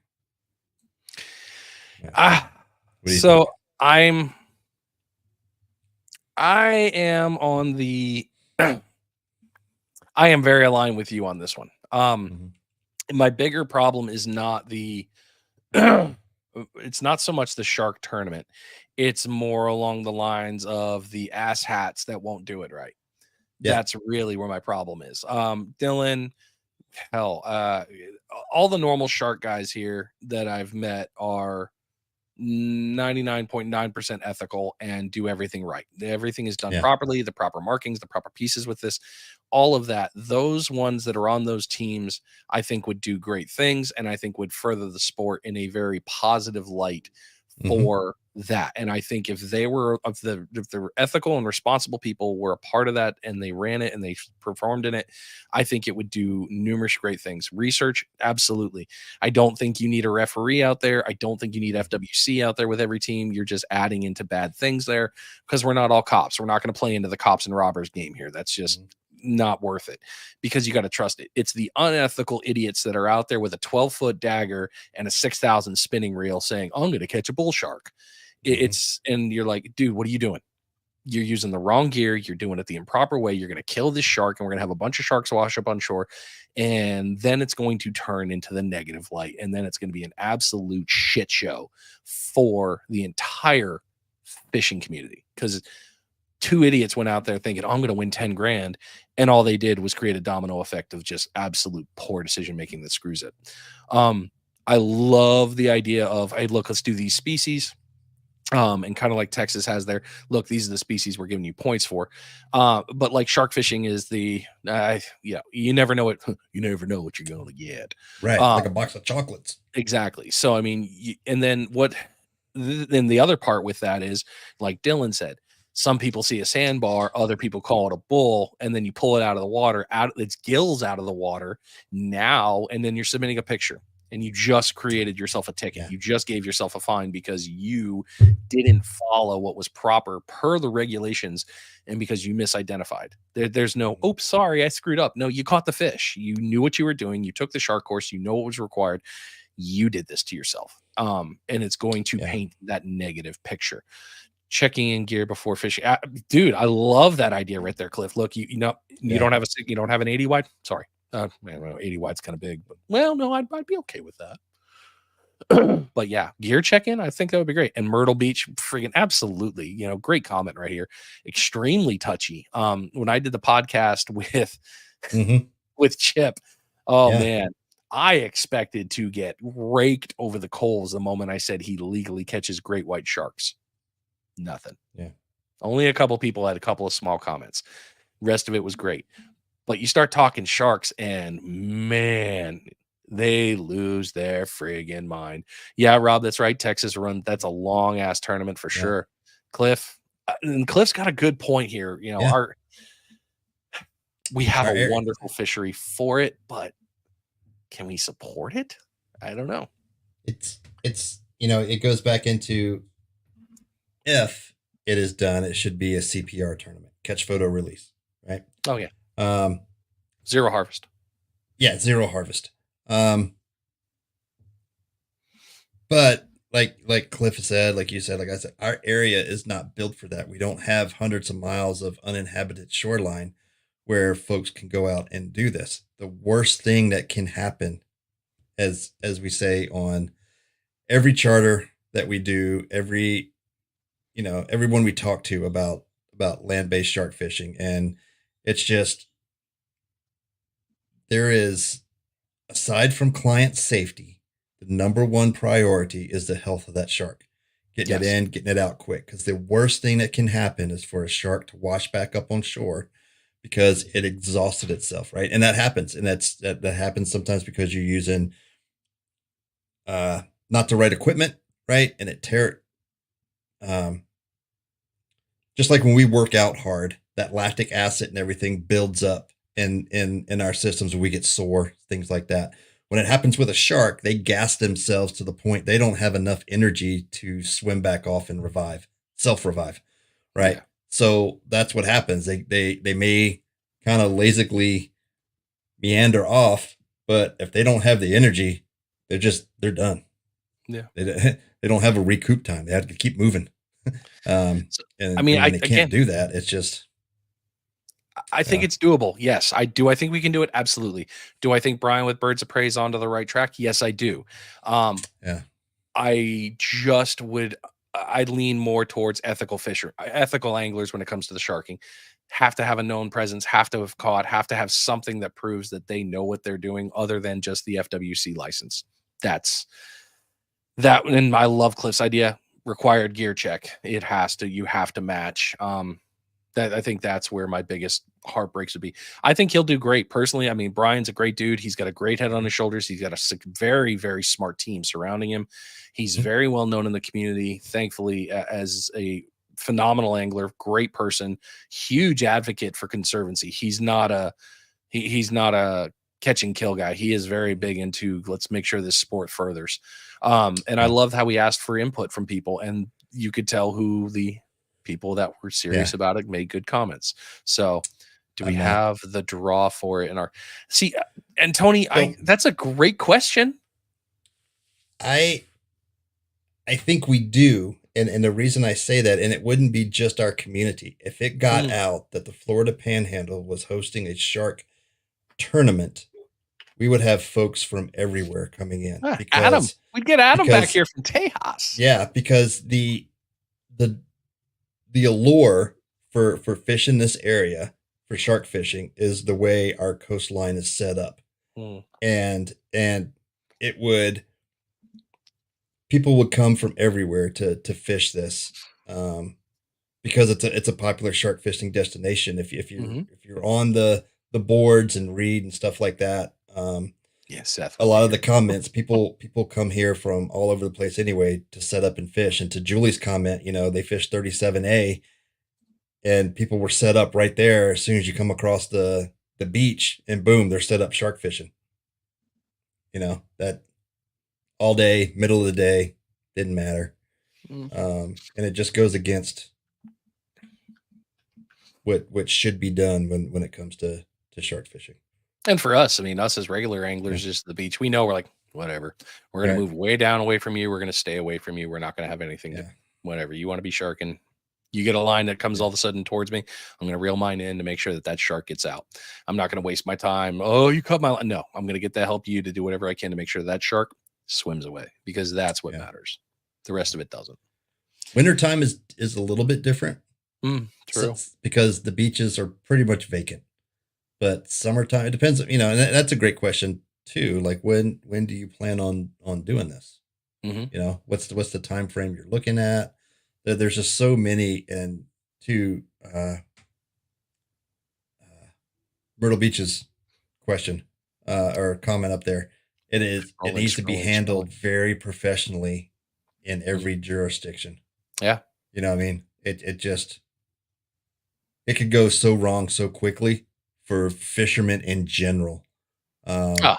Speaker 1: So think? I am on the. I am very aligned with you on this one. My bigger problem is not it's not so much the shark tournament. It's more along the lines of the ass hats that won't do it right. Yeah. That's really where my problem is. Dylan, hell, all the normal shark guys here that I've met are 99.9% ethical and do everything right. Everything is done properly, the proper markings, the proper pieces with this, all of that. Those ones that are on those teams, I think would do great things, and I think would further the sport in a very positive light for that. And I think if they were if the ethical and responsible people were a part of that and they ran it and they performed in it, I think it would do numerous great things. Research, absolutely. I don't think you need a referee out there. I don't think you need FWC out there with every team. You're just adding into bad things there, because we're not all cops. We're not going to play into the cops and robbers game here. That's just not worth it, because you got to trust it. It's the unethical idiots that are out there with a 12-foot dagger and a 6,000 spinning reel saying, I'm going to catch a bull shark. It's, and you're like, dude, what are you doing? You're using the wrong gear. You're doing it the improper way. You're going to kill this shark, and we're going to have a bunch of sharks wash up on shore. And then it's going to turn into the negative light. And then it's going to be an absolute shit show for the entire fishing community, because two idiots went out there thinking, oh, I'm going to win 10 grand. And all they did was create a domino effect of just absolute poor decision making that screws it. I love the idea of, hey, look, let's do these species. And kind of like Texas has there, look, these are the species we're giving you points for. But like shark fishing is the, you never know it. You never know what you're going to get.
Speaker 2: Right. Like a box of chocolates.
Speaker 1: Exactly. So, I mean, and then then the other part with that is, like Dylan said, some people see a sandbar, other people call it a bull, and then you pull it out of the water, out its gills out of the water now, and then you're submitting a picture. And you just created yourself a ticket. Yeah. You just gave yourself a fine because you didn't follow what was proper per the regulations, and because you misidentified. There's no, oops, sorry, I screwed up. No, you caught the fish. You knew what you were doing. You took the shark course. You know what was required. You did this to yourself. And it's going to paint that negative picture. Checking in gear before fishing. Dude, I love that idea right there, Cliff. Look, you don't have an 80 wide. Sorry. 80 wide's kind of big, but well, no, I'd be okay with that. But yeah, gear check-in, I think that would be great. And Myrtle Beach, friggin' absolutely, great comment right here. Extremely touchy. When I did the podcast with Chip, man, I expected to get raked over the coals the moment I said he legally catches great white sharks. Nothing.
Speaker 2: Yeah.
Speaker 1: Only a couple people had a couple of small comments. Rest of it was great. But you start talking sharks, and man, they lose their friggin' mind. Yeah, Rob, that's right. Texas run. That's a long ass tournament for sure. Cliff, and Cliff's got a good point here. We have a wonderful fishery for it, but can we support it? I don't know.
Speaker 2: It's it goes back into, if it is done, it should be a CPR tournament, catch, photo, release, right?
Speaker 1: Oh yeah. Zero harvest.
Speaker 2: Yeah, zero harvest. But like Cliff said, like you said, like I said, our area is not built for that. We don't have hundreds of miles of uninhabited shoreline where folks can go out and do this. The worst thing that can happen, as we say on every charter that we do, everyone we talk to about land-based shark fishing, and it's just, there is, aside from client safety, the number one priority is the health of that shark. Getting it in, getting it out quick. Because the worst thing that can happen is for a shark to wash back up on shore because it exhausted itself, right? And that happens. And that happens sometimes because you're using not the right equipment, right? And it just like when we work out hard, that lactic acid and everything builds up in our systems, we get sore, things like that. When it happens with a shark, they gas themselves to the point they don't have enough energy to swim back off and self-revive, right? Yeah. So that's what happens. They may kind of lazily meander off, but if they don't have the energy, they're done.
Speaker 1: Yeah.
Speaker 2: They don't have a recoup time. They have to keep moving. And they can't do that. It's just,
Speaker 1: I think it's doable. Yes, I do. I think we can do it. Absolutely. Do I think Brian with Birds of Prey is onto the right track? Yes, I do. I'd lean more towards ethical anglers when it comes to the sharking. Have to have a known presence, have to have caught, have to have something that proves that they know what they're doing other than just the FWC license. That's that. And I love Cliff's idea. Required gear check. You have to match. I think that's where my biggest heartbreaks would be. I think he'll do great personally. I mean, Brian's a great dude. He's got a great head on his shoulders. He's got a very, very smart team surrounding him. He's very well known in the community, thankfully, as a phenomenal angler, great person, huge advocate for conservancy. He's not a catch and kill guy. He is very big into, let's make sure this sport furthers. And I love how he asked for input from people, and you could tell who the people that were serious about it made good comments. So Do we have the draw for it in our and Tony, that's a great question.
Speaker 2: I think we do. And the reason I say that, and it wouldn't be just our community. If it got out that the Florida Panhandle was hosting a shark tournament, we would have folks from everywhere coming in.
Speaker 1: Adam, we'd get Adam back here from Tejas.
Speaker 2: Yeah, because the allure for fishing this area, for shark fishing, is the way our coastline is set up. And it would, people would come from everywhere to fish this, because it's a popular shark fishing destination. If you're on the boards and read and stuff like that,
Speaker 1: Seth,
Speaker 2: a lot of the comments, people come here from all over the place anyway to set up and fish. And to Julie's comment, they fished 37A, and people were set up right there as soon as you come across the beach, and boom, they're set up shark fishing. That all day, middle of the day, didn't matter. And it just goes against what should be done when it comes to shark fishing.
Speaker 1: And for us, us as regular anglers, just the beach, we know we're like, whatever. We're going to move way down away from you. We're going to stay away from you. We're not going to have anything to, whatever. You want to be sharking. You get a line that comes all of a sudden towards me, I'm going to reel mine in to make sure that shark gets out. I'm not going to waste my time. Oh, you cut my line. No, I'm going to get to help you to do whatever I can to make sure that shark swims away, because that's what matters. The rest of it doesn't.
Speaker 2: Wintertime is a little bit different.
Speaker 1: True.
Speaker 2: Because the beaches are pretty much vacant. But summertime, it depends, and that's a great question too. Like, when do you plan on doing this? What's the time frame you're looking at? There's just so many. And to Myrtle Beach's question or comment up there, it needs to be handled very professionally in every jurisdiction.
Speaker 1: Yeah.
Speaker 2: It could go so wrong so quickly for fishermen in general. For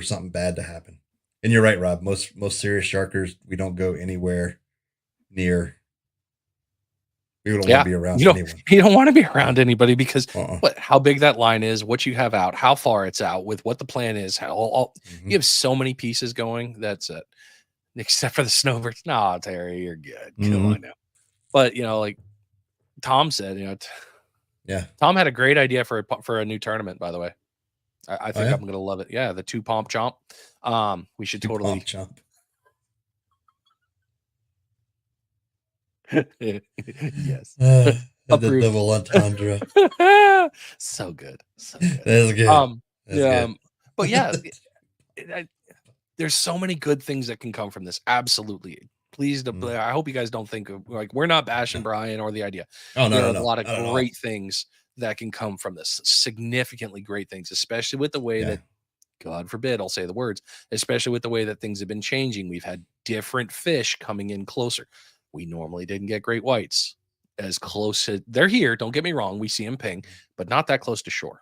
Speaker 2: something bad to happen. And you're right, Rob. Most serious sharkers, we don't go anywhere near. We don't want to be around anyone.
Speaker 1: You don't want to be around anybody, because how big that line is, what you have out, how far it's out, with what the plan is, how you have so many pieces going. That's it. Except for the snowbirds. No, Terry, you're good. Come on now. But like Tom said, Tom had a great idea for a new tournament, by the way. I think I'm going to love it. Yeah, the 2 Pomp Chomp. We should totally
Speaker 2: chomp.
Speaker 1: Yes.
Speaker 2: The double entendre.
Speaker 1: So good.
Speaker 2: That's good.
Speaker 1: Good. But yeah, there's so many good things that can come from this. Absolutely. Please, I hope you guys don't think of, like, we're not bashing Brian or the idea.
Speaker 2: Oh, no,
Speaker 1: there are a lot of great things that can come from this. Significantly great things, especially with the way that, God forbid, I'll say the words, especially with the way that things have been changing. We've had different fish coming in closer. We normally didn't get great whites as close to, they're here. Don't get me wrong. We see them ping, but not that close to shore.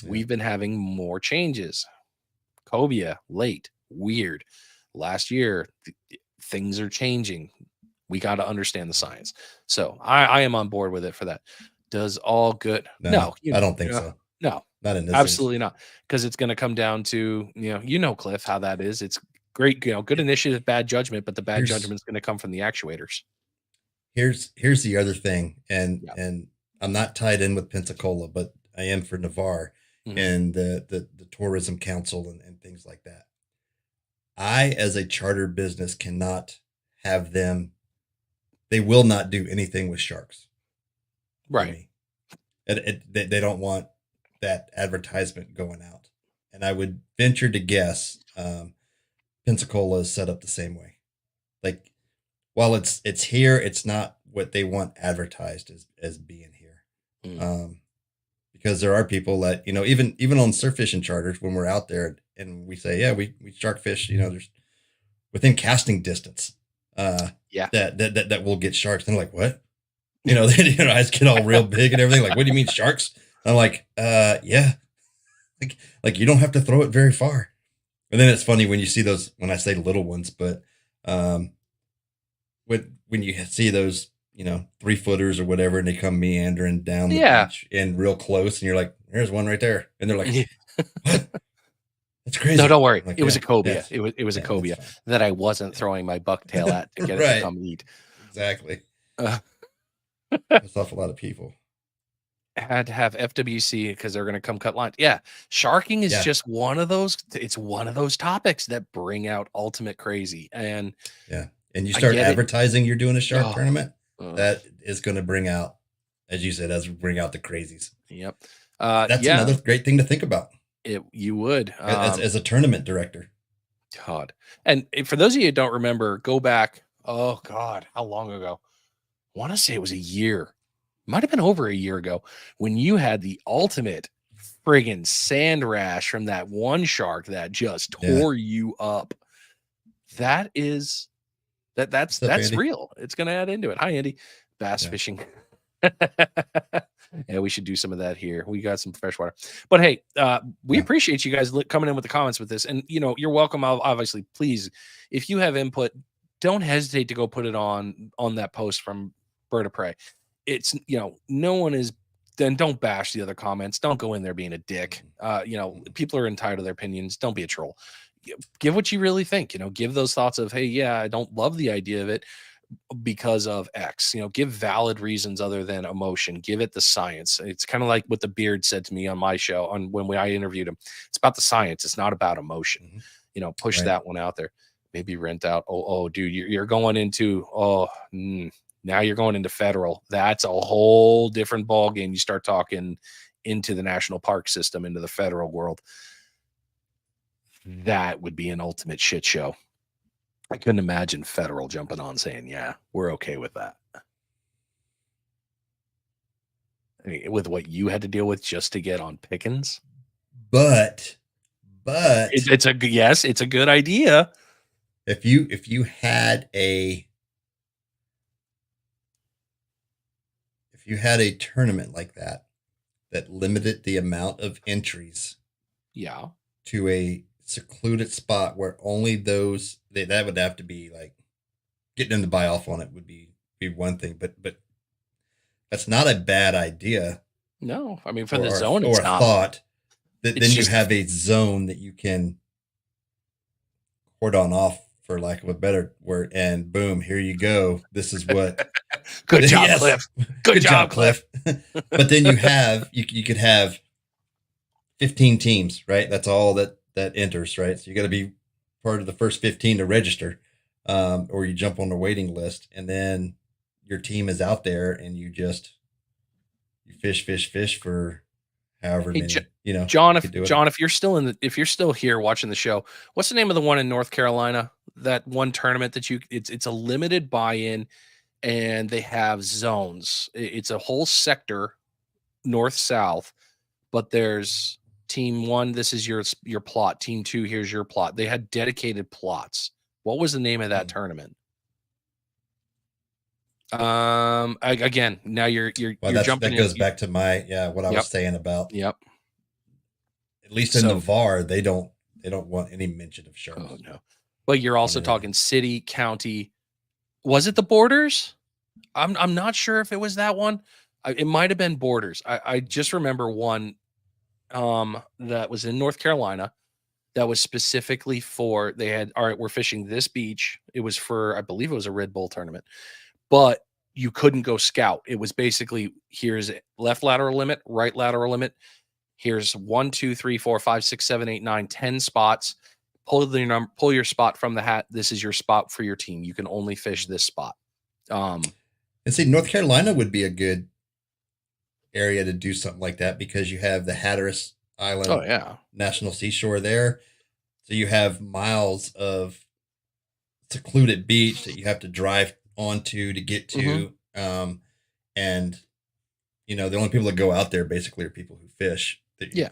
Speaker 1: We've been having more changes. Cobia, late, weird. Last year, things are changing. We got to understand the science. So I am on board with it for that. Does all good? No,
Speaker 2: I don't think so.
Speaker 1: No,
Speaker 2: not in this.
Speaker 1: Absolutely not. Because it's going to come down to, Cliff, how that is. It's great, good initiative, bad judgment, but the bad judgment is going to come from the actuators.
Speaker 2: Here's the other thing, and I'm not tied in with Pensacola, but I am for Navarre and the tourism council and things like that. I, as a charter business, cannot have them. They will not do anything with sharks.
Speaker 1: Right.
Speaker 2: They don't want that advertisement going out. And I would venture to guess Pensacola is set up the same way. Like, while it's here, it's not what they want advertised as being here. Because there are people that, even on surf fishing charters, when we're out there and we say, we shark fish, there's within casting distance. That will get sharks. And they're like, what? Their eyes get all real big and everything. Like, what do you mean sharks? And I'm like, yeah. Like you don't have to throw it very far. And then it's funny when you see those, when I say little ones, but when you see those, 3-footers or whatever, and they come meandering down the beach and real close, and you're like, "There's one right there," and they're like, "What? That's crazy."
Speaker 1: No, don't worry.
Speaker 2: Like,
Speaker 1: it was a cobia.
Speaker 2: yes,
Speaker 1: It was a
Speaker 2: yeah,
Speaker 1: cobia that I wasn't throwing my bucktail at to get it to
Speaker 2: right,
Speaker 1: come eat.
Speaker 2: exactly. Piss off a lot of people.
Speaker 1: Had to have FWC because they're going to come cut lines. Yeah, sharking is just one of those. It's one of those topics that bring out ultimate crazy. And
Speaker 2: and you start advertising you're doing a shark tournament, that is going to bring out, as you said, bring out the crazies.
Speaker 1: Yep.
Speaker 2: That's another great thing to think about.
Speaker 1: You would
Speaker 2: as a tournament director.
Speaker 1: God. And for those of you who don't remember, go back. Oh God, how long ago? I want to say it was a year. Might have been over a year ago when you had the ultimate friggin' sand rash from that one shark that just tore you up. That's real. It's going to add into it. Hi, Andy. Bass fishing. Yeah, we should do some of that here. We got some fresh water. But hey, we appreciate you guys coming in with the comments with this. And, you're welcome. Obviously, please, if you have input, don't hesitate to go put it on that post from Bird of Prey. It's, no one is, then don't bash the other comments. Don't go in there being a dick. People are entitled to their opinions. Don't be a troll. Give what you really think, give those thoughts of, hey, yeah, I don't love the idea of it because of X, give valid reasons other than emotion. Give it the science. It's kind of like what the Beard said to me on my show when I interviewed him. It's about the science. It's not about emotion. Push that one out there. Maybe rent out. Oh, dude, you're going into, now you're going into federal. That's a whole different ball game. You start talking into the national park system, into the federal world. That would be an ultimate shit show. I couldn't imagine federal jumping on saying, yeah, we're okay with that. I mean, with what you had to deal with just to get on Pickens.
Speaker 2: But
Speaker 1: it's a good idea.
Speaker 2: If you had a tournament like that limited the amount of entries to a secluded spot where only those that would have to be like getting them to buy off on it would be one thing, but that's not a bad idea.
Speaker 1: No, I mean, for the zone, it's not.
Speaker 2: Thought that then you have a zone that you can cordon off, for lack of a better word, and boom, here you go. This is what.
Speaker 1: Good job, Cliff. Good job, Cliff.
Speaker 2: But then you could have 15 teams, right? That's all that enters, right? So you got to be part of the first 15 to register, or you jump on the waiting list, and then your team is out there, and you fish for however many.
Speaker 1: John, if you're still here watching the show, what's the name of the one in North Carolina? That one tournament that it's a limited buy-in, and they have zones. It's a whole sector, north-south, but there's team 1, this is your plot. Team 2, here's your plot. They had dedicated plots. What was the name of that tournament? Again, now you're jumping.
Speaker 2: That goes back to my what I was saying about.
Speaker 1: Yep.
Speaker 2: At least in the VAR, they don't want any mention of sharks.
Speaker 1: Oh no. But you're also talking city, county. Was it the Borders? I'm not sure if it was that one. It might have been Borders. I just remember one that was in North Carolina that was specifically for, they had, all right, we're fishing this beach. It was for, I believe it was a Red Bull tournament, but you couldn't go scout. It was basically, here's left lateral limit, right lateral limit. Here's 1, 2, 3, 4, 5, 6, 7, 8, 9, 10 spots. Pull your spot from the hat. This is your spot for your team. You can only fish this spot.
Speaker 2: And see, North Carolina would be a good area to do something like that because you have the Hatteras Island National Seashore there. So you have miles of secluded beach that you have to drive onto to get to. And the only people that go out there basically are people who fish. You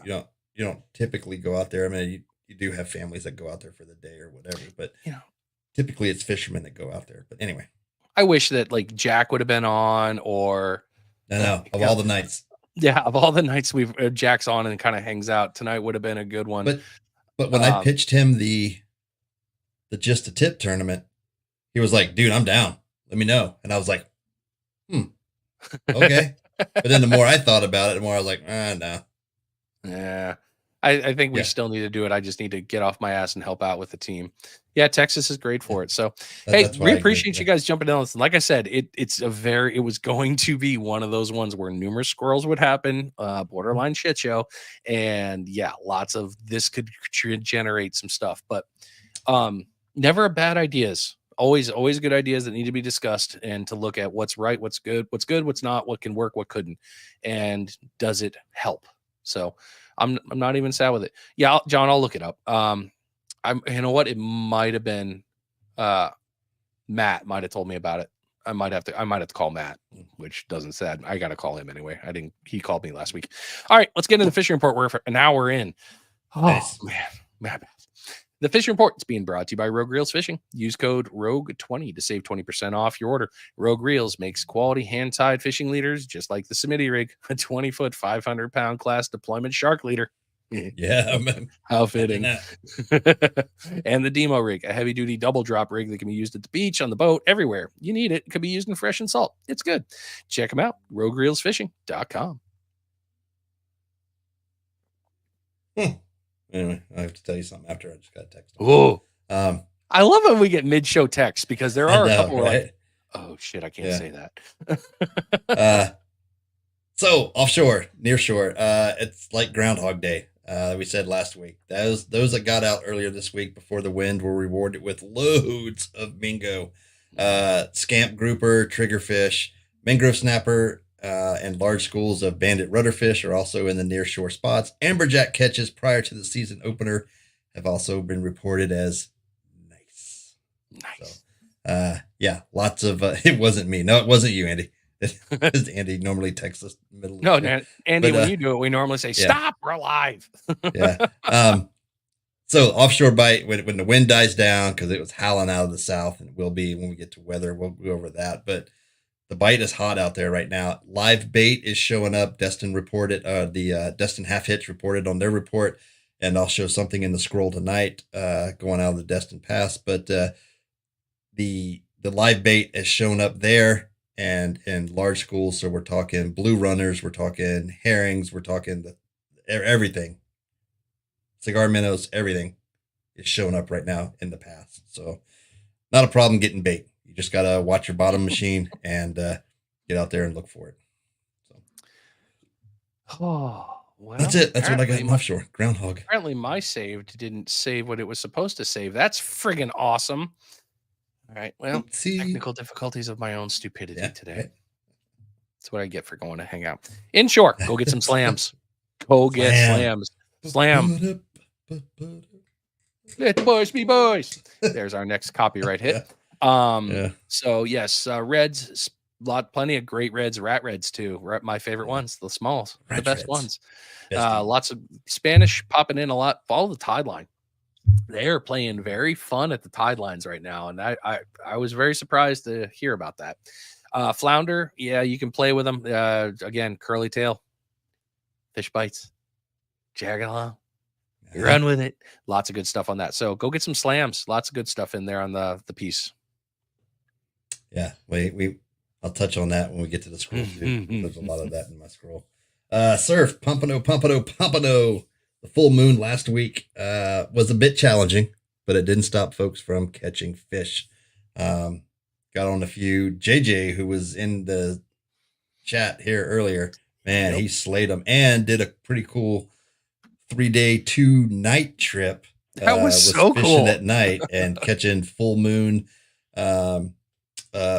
Speaker 2: don't typically go out there. I mean, you do have families that go out there for the day or whatever, but typically it's fishermen that go out there. But anyway,
Speaker 1: I wish that like Jack would have been on, or
Speaker 2: of all the nights.
Speaker 1: Yeah, of all the nights Jack's on and kind of hangs out, tonight would have been a good one.
Speaker 2: But when I pitched him the Just a Tip tournament, he was like, "Dude, I'm down. Let me know." And I was like, Okay. But then the more I thought about it, the more I was like, no.
Speaker 1: Yeah. I think we still need to do it. I just need to get off my ass and help out with the team. Yeah, Texas is great for it. So, hey, we appreciate you guys jumping in. Like I said, it was going to be one of those ones where numerous squirrels would happen, borderline shit show, and yeah, lots of this could generate some stuff, but never bad ideas. Always good ideas that need to be discussed and to look at what's right, what's good, what's not, what can work, what couldn't, and does it help? So I'm not even sad with it. Yeah, John, I'll look it up. You know what? It might have been Matt might have told me about it. I might have to call Matt, which doesn't sad. I got to call him anyway. He called me last week. All right, let's get into the fishing report. We're an hour in. Oh nice. Man. The fishing report is being brought to you by Rogue Reels Fishing. Use code ROGUE20 to save 20% off your order. Rogue Reels makes quality hand-tied fishing leaders just like the Smitty rig, a 20-foot, 500-pound class deployment shark leader.
Speaker 2: Yeah, man.
Speaker 1: How fitting. And the Demo rig, a heavy-duty double drop rig that can be used at the beach, on the boat, everywhere. You need it. It could be used in fresh and salt. It's good. Check them out. RogueReelsFishing.com.
Speaker 2: Anyway, I have to tell you something after I just got a text.
Speaker 1: Oh, I love when we get mid-show texts because there are a couple
Speaker 2: right?
Speaker 1: like, oh shit, I can't say that.
Speaker 2: So offshore, near shore, it's like Groundhog Day. We said last week. Those that got out earlier this week before the wind were rewarded with loads of mingo, scamp grouper, triggerfish, mangrove snapper, and large schools of banded rudderfish are also in the near shore spots. Amberjack catches prior to the season opener have also been reported as nice. So, yeah, lots of. It wasn't me. No, it wasn't you, Andy. Andy normally texts us in the middle.
Speaker 1: No, Andy, when you do it, we normally say, "Stop, we're alive."
Speaker 2: Yeah. So offshore bite when the wind dies down because it was howling out of the south, and it will be when we get to weather. We'll go over that, but. The bite is hot out there right now. Live bait is showing up. Destin reported, the Destin Half Hitch reported on their report, and I'll show something in the scroll tonight going out of the Destin Pass. But the live bait is shown up there and in large schools. So we're talking blue runners, we're talking herrings, we're talking everything. Cigar minnows, everything is showing up right now in the pass. So not a problem getting bait. Just got to watch your bottom machine and get out there and look for it. So.
Speaker 1: Oh, well,
Speaker 2: that's it. That's what I got in offshore. Groundhog.
Speaker 1: Apparently my saved didn't save what it was supposed to save. That's friggin' awesome. All right. Well, technical difficulties of my own stupidity today. Right. That's what I get for going to hang out. Inshore, go get some slams. Go get slams. Slam. Let boys be boys. There's our next copyright hit. So yes, reds, plenty of great reds, rat reds too. My favorite ones, the smalls, the best ones. Lots of Spanish popping in a lot. Follow the tide line. They are playing very fun at the tide lines right now, and I was very surprised to hear about that. Flounder, yeah, you can play with them. Again, curly tail, fish bites, jagging along. Run with it. Lots of good stuff on that. So go get some slams. Lots of good stuff in there on the piece.
Speaker 2: Yeah, I'll touch on that when we get to the scroll. There's a lot of that in my scroll. Surf, Pompano. The full moon last week was a bit challenging, but it didn't stop folks from catching fish. Got on a few. JJ, who was in the chat here earlier, man, he slayed them and did a pretty cool 3-day, 2-night trip.
Speaker 1: That was so
Speaker 2: fishing
Speaker 1: cool
Speaker 2: at night and catching full moon.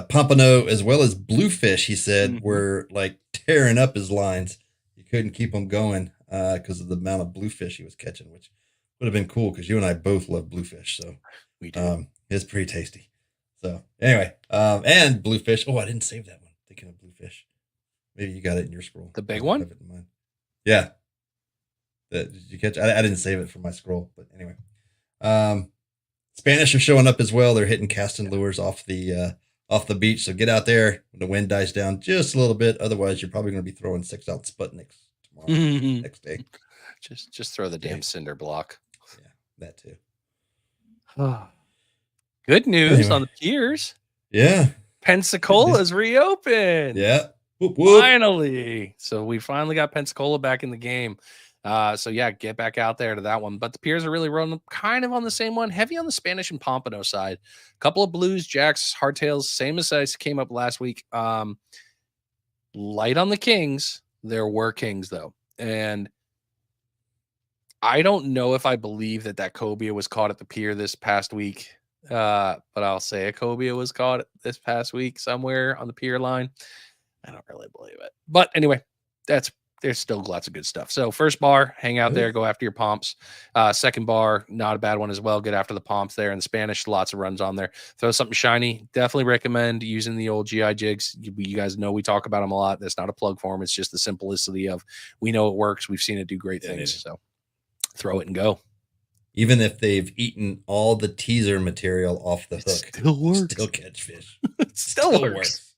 Speaker 2: Pompano as well as bluefish, he said, were like tearing up his lines. He couldn't keep them going because of the amount of bluefish he was catching, which would have been cool because you and I both love bluefish. So
Speaker 1: we do.
Speaker 2: It's pretty tasty. So anyway, and bluefish. Oh, I didn't save that one. Thinking of bluefish. Maybe you got it in your scroll.
Speaker 1: The big one?
Speaker 2: Yeah. Did you catch? I didn't save it from my scroll, but anyway. Spanish are showing up as well. They're hitting casting lures off the beach. So get out there when the wind dies down just a little bit. Otherwise, you're probably going to be throwing 6-ounce Sputniks tomorrow, next day.
Speaker 1: Just throw the damn cinder block.
Speaker 2: Yeah, that too.
Speaker 1: Good news on the piers.
Speaker 2: Yeah.
Speaker 1: Pensacola's reopened.
Speaker 2: Yeah. Whoop, whoop.
Speaker 1: Finally. So we finally got Pensacola back in the game. So yeah, get back out there to that one. But the piers are really running kind of on the same one, heavy on the Spanish and Pompano side. A couple of blues, jacks, hardtails, same as I came up last week. Light on the kings. There were kings though. And I don't know if I believe that cobia was caught at the pier this past week. But I'll say a cobia was caught this past week somewhere on the pier line. I don't really believe it. But anyway, there's still lots of good stuff. So first bar, hang out there, go after your pomps. Second bar, not a bad one as well. Get after the pomps there. In Spanish, lots of runs on there. Throw something shiny. Definitely recommend using the old GI jigs. You guys know we talk about them a lot. That's not a plug for them. It's just the simplicity of we know it works. We've seen it do great things. So throw it and go.
Speaker 2: Even if they've eaten all the teaser material off the hook,
Speaker 1: still works.
Speaker 2: Still catch fish.
Speaker 1: It still works.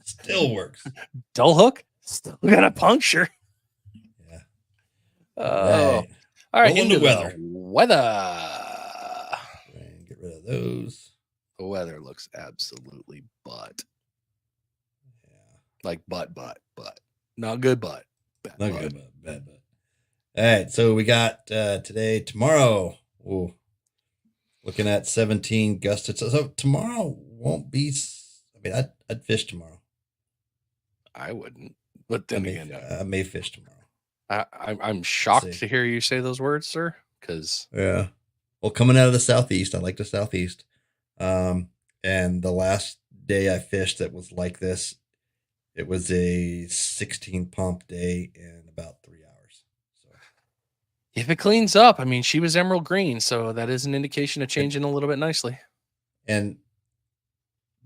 Speaker 2: Still works.
Speaker 1: Dull hook, still got a puncture.
Speaker 2: Yeah.
Speaker 1: All right.
Speaker 2: Into weather.
Speaker 1: And
Speaker 2: get rid of those.
Speaker 1: The weather looks absolutely butt.
Speaker 2: Yeah.
Speaker 1: Like butt. Not good butt.
Speaker 2: Bad butt. All right. So we got tomorrow. Ooh, looking at 17 gusted. So tomorrow won't be. I mean, I'd fish tomorrow.
Speaker 1: I wouldn't, but then again,
Speaker 2: I may fish tomorrow.
Speaker 1: I'm shocked to hear you say those words, sir. Because
Speaker 2: well, coming out of the southeast, I like the southeast. And the last day I fished that was like this, it was a 16 pump day in about 3 hours. So
Speaker 1: if it cleans up, I mean, she was emerald green, so that is an indication of changing a little bit nicely.
Speaker 2: And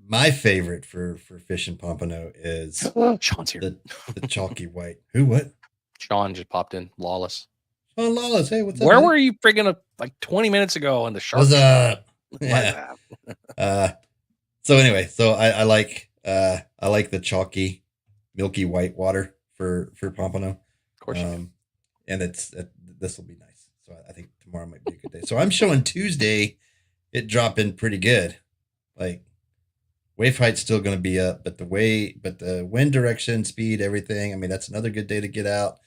Speaker 2: my favorite for fishing Pompano is
Speaker 1: Sean's here.
Speaker 2: The chalky white. Who? What?
Speaker 1: Sean just popped in. Lawless.
Speaker 2: Oh, Lawless. Hey, what's up?
Speaker 1: Where were you friggin' like 20 minutes ago on the shark?
Speaker 2: What's up? Yeah. So anyway, so I like the chalky, milky white water for Pompano.
Speaker 1: Of course.
Speaker 2: And this will be nice. So I think tomorrow might be a good day. So I'm showing Tuesday, it dropping pretty good. Like wave height's still going to be up, but the wind direction, speed, everything. I mean, that's another good day to get out.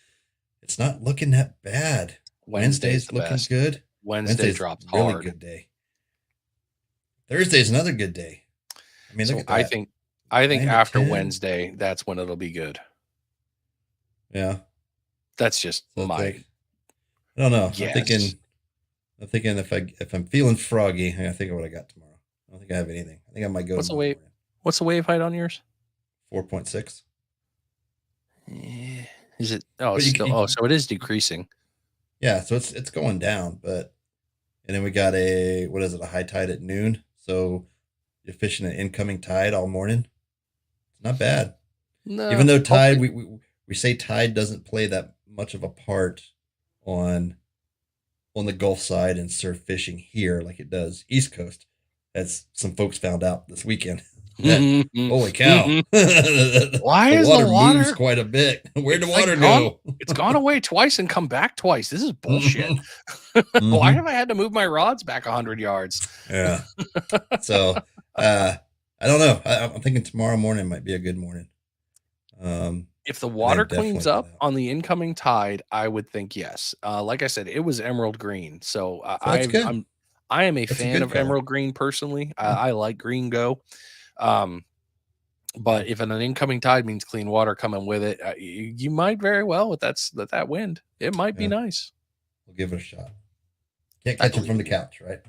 Speaker 2: It's not looking that bad. Wednesday's looking good.
Speaker 1: Wednesday drops
Speaker 2: really
Speaker 1: hard.
Speaker 2: Good day. Thursday's another good day. I mean, look at that.
Speaker 1: I think after Wednesday, that's when it'll be good.
Speaker 2: Yeah.
Speaker 1: That's just
Speaker 2: so
Speaker 1: my.
Speaker 2: I don't know.
Speaker 1: Yes.
Speaker 2: I'm thinking if I'm feeling froggy, I think of what I got tomorrow. I don't think I have anything. I think I might go.
Speaker 1: What's the wave height on yours?
Speaker 2: 4.6.
Speaker 1: Is it? Oh, so it is decreasing.
Speaker 2: Yeah, so it's going down, and then we got a high tide at noon. So you're fishing an incoming tide all morning. It's not bad.
Speaker 1: No,
Speaker 2: even though tide, we say tide doesn't play that much of a part on the Gulf side and surf fishing here like it does East Coast. As some folks found out this weekend. Holy cow.
Speaker 1: Why is the water
Speaker 2: moves quite a bit? Where'd the water go?
Speaker 1: It's gone away twice and come back twice. This is bullshit. Why have I had to move my rods back 100 yards?
Speaker 2: Yeah. So I don't know. I'm thinking tomorrow morning might be a good morning.
Speaker 1: If the water cleans up on the incoming tide, I would think yes. Like I said, it was emerald green. So I am a fan of emerald green personally. I like green go. But if an incoming tide means clean water coming with it, you might very well with that wind. It might be nice.
Speaker 2: We'll give it a shot. Can't catch it from the couch, right?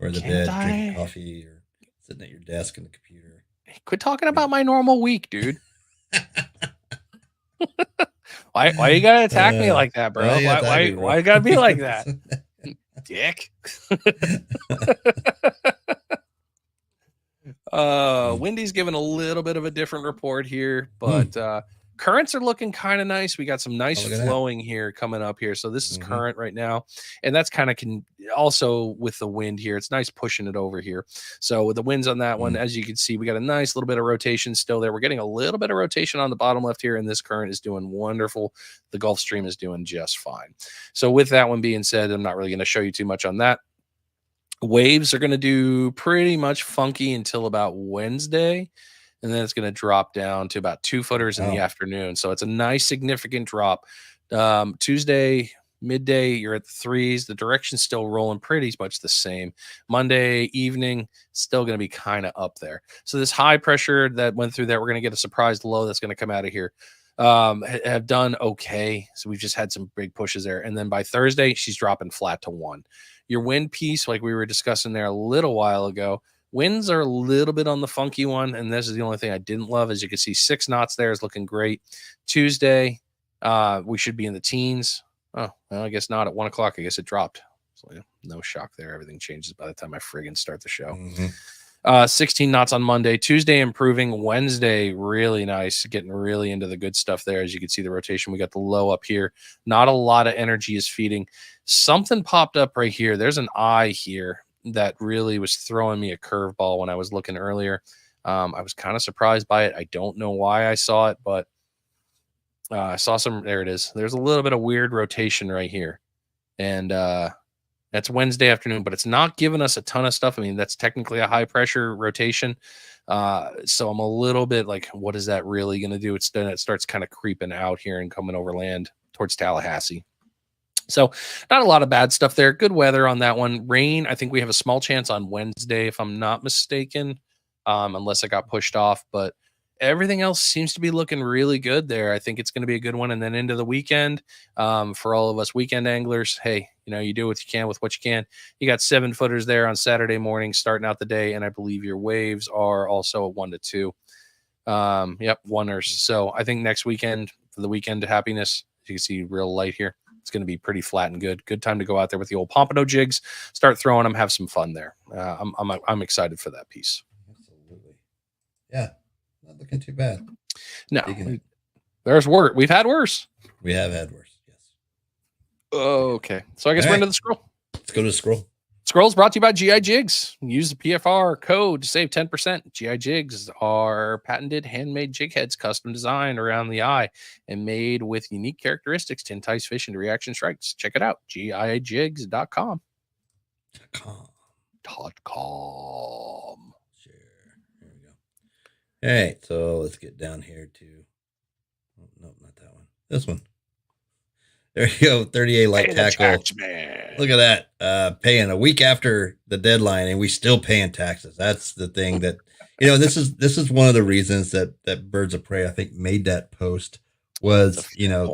Speaker 2: Or the bed, drinking coffee, or sitting at your desk in the computer.
Speaker 1: Quit talking about my normal week, dude. Why you gotta attack me like that, bro? Why you gotta be like that? Dick. Windy's giving a little bit of a different report here, but currents are looking kind of nice. We got some nice flowing here coming up here. So this is current right now, and that's kind of also with the wind here. It's nice pushing it over here. So with the winds on that one, as you can see, we got a nice little bit of rotation still there. We're getting a little bit of rotation on the bottom left here, and this current is doing wonderful. The Gulf Stream is doing just fine. So with that one being said, I'm not really going to show you too much on that. Waves are going to do pretty much funky until about Wednesday, and then it's going to drop down to about 2 footers in the afternoon. So it's a nice significant drop. Tuesday midday, you're at the threes. The direction's still rolling pretty much the same. Monday evening, still going to be kind of up there. So this high pressure that went through there, we're going to get a surprise low that's going to come out of here. Have done okay. So we've just had some big pushes there. And then by Thursday, she's dropping flat to 1. Your wind piece, like we were discussing there a little while ago, winds are a little bit on the funky one. And this is the only thing I didn't love. As you can see, 6 knots there is looking great. Tuesday, we should be in the teens. Oh, well, I guess not at 1 o'clock. I guess it dropped. So yeah, no shock there. Everything changes by the time I friggin' start the show. 16 knots on Monday. Tuesday improving. Wednesday really nice, getting really into the good stuff there. As you can see the rotation, we got the low up here. Not a lot of energy is feeding. Something popped up right here. There's an eye here that really was throwing me a curveball when I was looking earlier. I was kind of surprised by it. I don't know why I saw it, but I saw some. There it is. There's a little bit of weird rotation right here, and that's Wednesday afternoon, but it's not giving us a ton of stuff. I mean, that's technically a high pressure rotation. So I'm a little bit like, what is that really going to do? Then it starts kind of creeping out here and coming over land towards Tallahassee. So not a lot of bad stuff there. Good weather on that one. Rain, I think we have a small chance on Wednesday, if I'm not mistaken, unless it got pushed off. But everything else seems to be looking really good there. I think it's going to be a good one. And then into the weekend, for all of us weekend anglers, hey, you do what you can with what you can. You got 7 footers there on Saturday morning starting out the day. And I believe your waves are also a 1 to 2. Yep, 1ers. So I think next weekend, for the weekend happiness, you can see real light here. It's going to be pretty flat and good. Good time to go out there with the old Pompano jigs, start throwing them, have some fun there. I'm excited for that piece.
Speaker 2: Absolutely. Yeah. Not looking too bad.
Speaker 1: No, there's worse. We've had worse.
Speaker 2: We have had worse. Yes.
Speaker 1: Okay. So I guess we're into the scroll.
Speaker 2: Let's go to the scroll.
Speaker 1: Scroll's brought to you by GI Jigs. Use the PFR code to save 10%. GI Jigs are patented handmade jig heads, custom designed around the eye and made with unique characteristics to entice fish into reaction strikes. Check it out. gijigs.com. .com.
Speaker 2: Sure. There we go. All right. So let's get down here to, oh, no, not that one. This one. There you go. 38 light tackle. Look at that. Paying a week after the deadline, and we still paying taxes. That's the thing that, this is one of the reasons that Birds of Prey, I think, made that post was,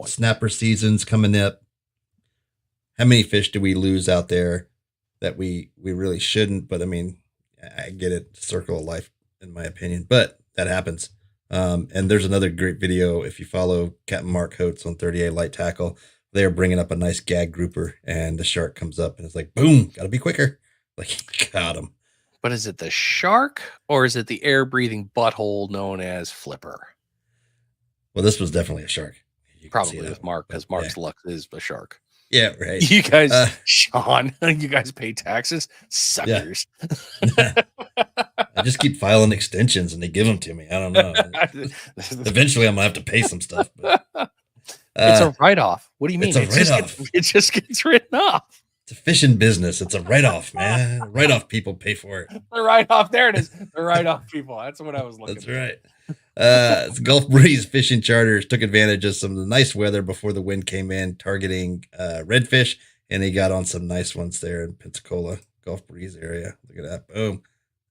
Speaker 2: snapper season's coming up. How many fish do we lose out there that we really shouldn't? But I mean, I get it. Circle of life, in my opinion, but that happens. And there's another great video. If you follow Captain Mark Coates on 38 light tackle, they're bringing up a nice gag grouper, and the shark comes up, and it's like, boom, got to be quicker. Like, got him.
Speaker 1: But is it the shark, or is it the air-breathing butthole known as Flipper?
Speaker 2: Well, this was definitely a shark.
Speaker 1: Probably with Mark, because Mark's luck is a shark.
Speaker 2: Yeah, right.
Speaker 1: You guys, Sean, you guys pay taxes? Suckers.
Speaker 2: Yeah. I just keep filing extensions, and they give them to me. I don't know. Eventually, I'm going to have to pay some stuff. But.
Speaker 1: It's a write-off. What do you mean?
Speaker 2: It's a write-off.
Speaker 1: It just gets written off.
Speaker 2: It's a fishing business. It's a write-off, man. Write-off people pay for it.
Speaker 1: The write-off. There it is. The write-off people. That's what I was looking
Speaker 2: for. That's right. Gulf Breeze Fishing Charters took advantage of some of the nice weather before the wind came in, targeting redfish, and they got on some nice ones there in Pensacola, Gulf Breeze area. Look at that. Boom.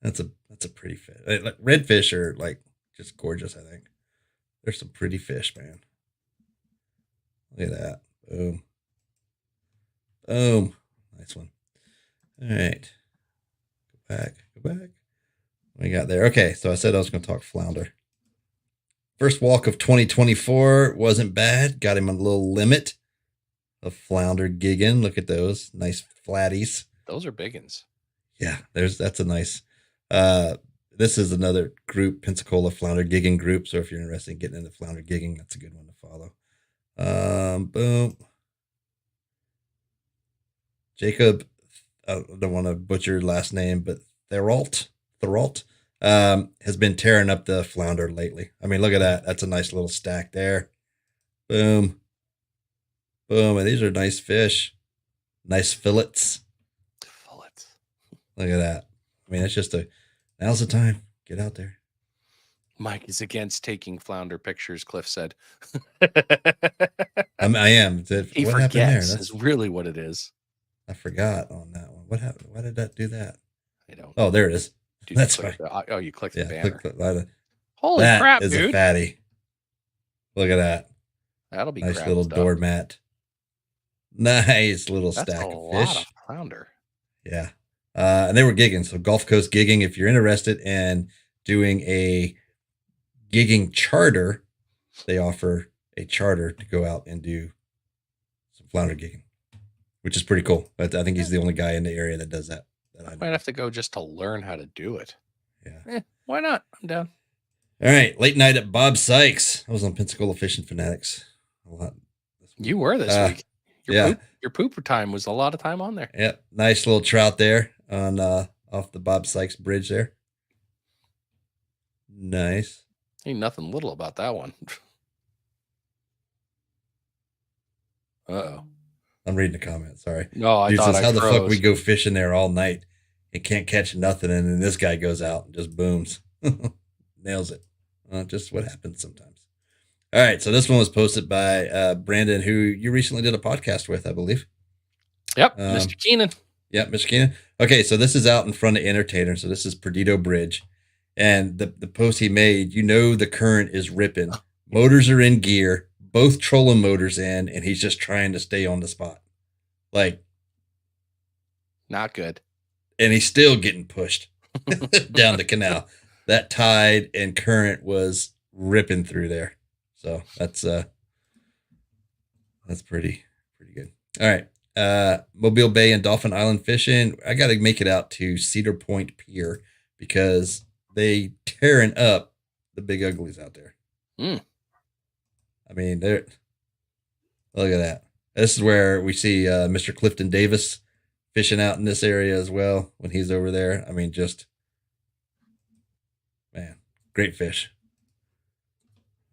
Speaker 2: That's a pretty fish. Like, redfish are just gorgeous, I think. There's some pretty fish, man. Look at that. Boom. Boom. Nice one. All right. Go back. What we got there? Okay, so I said I was going to talk flounder. First walk of 2024 wasn't bad. Got him a little limit of flounder gigging. Look at those. Nice flatties.
Speaker 1: Those are big ones.
Speaker 2: Yeah, that's a nice. This is another group, Pensacola Flounder Gigging Group. So if you're interested in getting into flounder gigging, that's a good one to follow. Boom. Jacob, I don't want to butcher last name, but Therault, has been tearing up the flounder lately. I mean, look at that. That's a nice little stack there. Boom. Boom. And these are nice fish. Nice fillets. Look at that. I mean, it's just now's the time. Get out there.
Speaker 1: Mike is against taking flounder pictures, Cliff said.
Speaker 2: I am.
Speaker 1: He
Speaker 2: what
Speaker 1: forgets
Speaker 2: happened there?
Speaker 1: That's really what it is.
Speaker 2: I forgot on that one. What happened? Why did that do that?
Speaker 1: I don't.
Speaker 2: Oh, there it is.
Speaker 1: Dude, that's right. You clicked the banner.
Speaker 2: Holy crap, dude. That is a fatty. Look at that.
Speaker 1: That'll be
Speaker 2: nice little doormat. Nice little
Speaker 1: that's
Speaker 2: stack
Speaker 1: a
Speaker 2: of fish.
Speaker 1: Lot of flounder.
Speaker 2: Yeah. And they were gigging. So Gulf Coast gigging, if you're interested in doing a gigging charter, they offer a charter to go out and do some flounder gigging, which is pretty cool. But I think he's the only guy in the area that does that.
Speaker 1: I might have to go just to learn how to do it.
Speaker 2: Yeah.
Speaker 1: Why not? I'm down.
Speaker 2: All right. Late night at Bob Sykes. I was on Pensacola Fishing Fanatics a lot.
Speaker 1: You were this week. Your pooper time was a lot of time on there.
Speaker 2: Yeah. Nice little trout there on off the Bob Sykes bridge there. Nice.
Speaker 1: Ain't nothing little about that one. Uh-oh.
Speaker 2: I'm reading the comments. Sorry.
Speaker 1: No, I thought
Speaker 2: says, how the fuck we go fishing there all night and can't catch nothing, and then this guy goes out and just booms. Nails it. Just what happens sometimes. All right, so this one was posted by Brandon, who you recently did a podcast with, I believe.
Speaker 1: Yep, Mr. Keenan.
Speaker 2: Yep, Mr. Keenan. Okay, so this is out in front of Entertainer. So this is Perdido Bridge. And the post he made, the current is ripping. Motors are in gear, both trolling motors in, and he's just trying to stay on the spot. Like,
Speaker 1: not good.
Speaker 2: And he's still getting pushed down the canal. That tide and current was ripping through there. So that's pretty good. All right. Mobile Bay and Dolphin Island fishing. I got to make it out to Cedar Point Pier because they tearing up the big uglies out there. I mean, look at that. This is where we see Mr. Clifton Davis fishing out in this area as well when he's over there. I mean, just, man, great fish.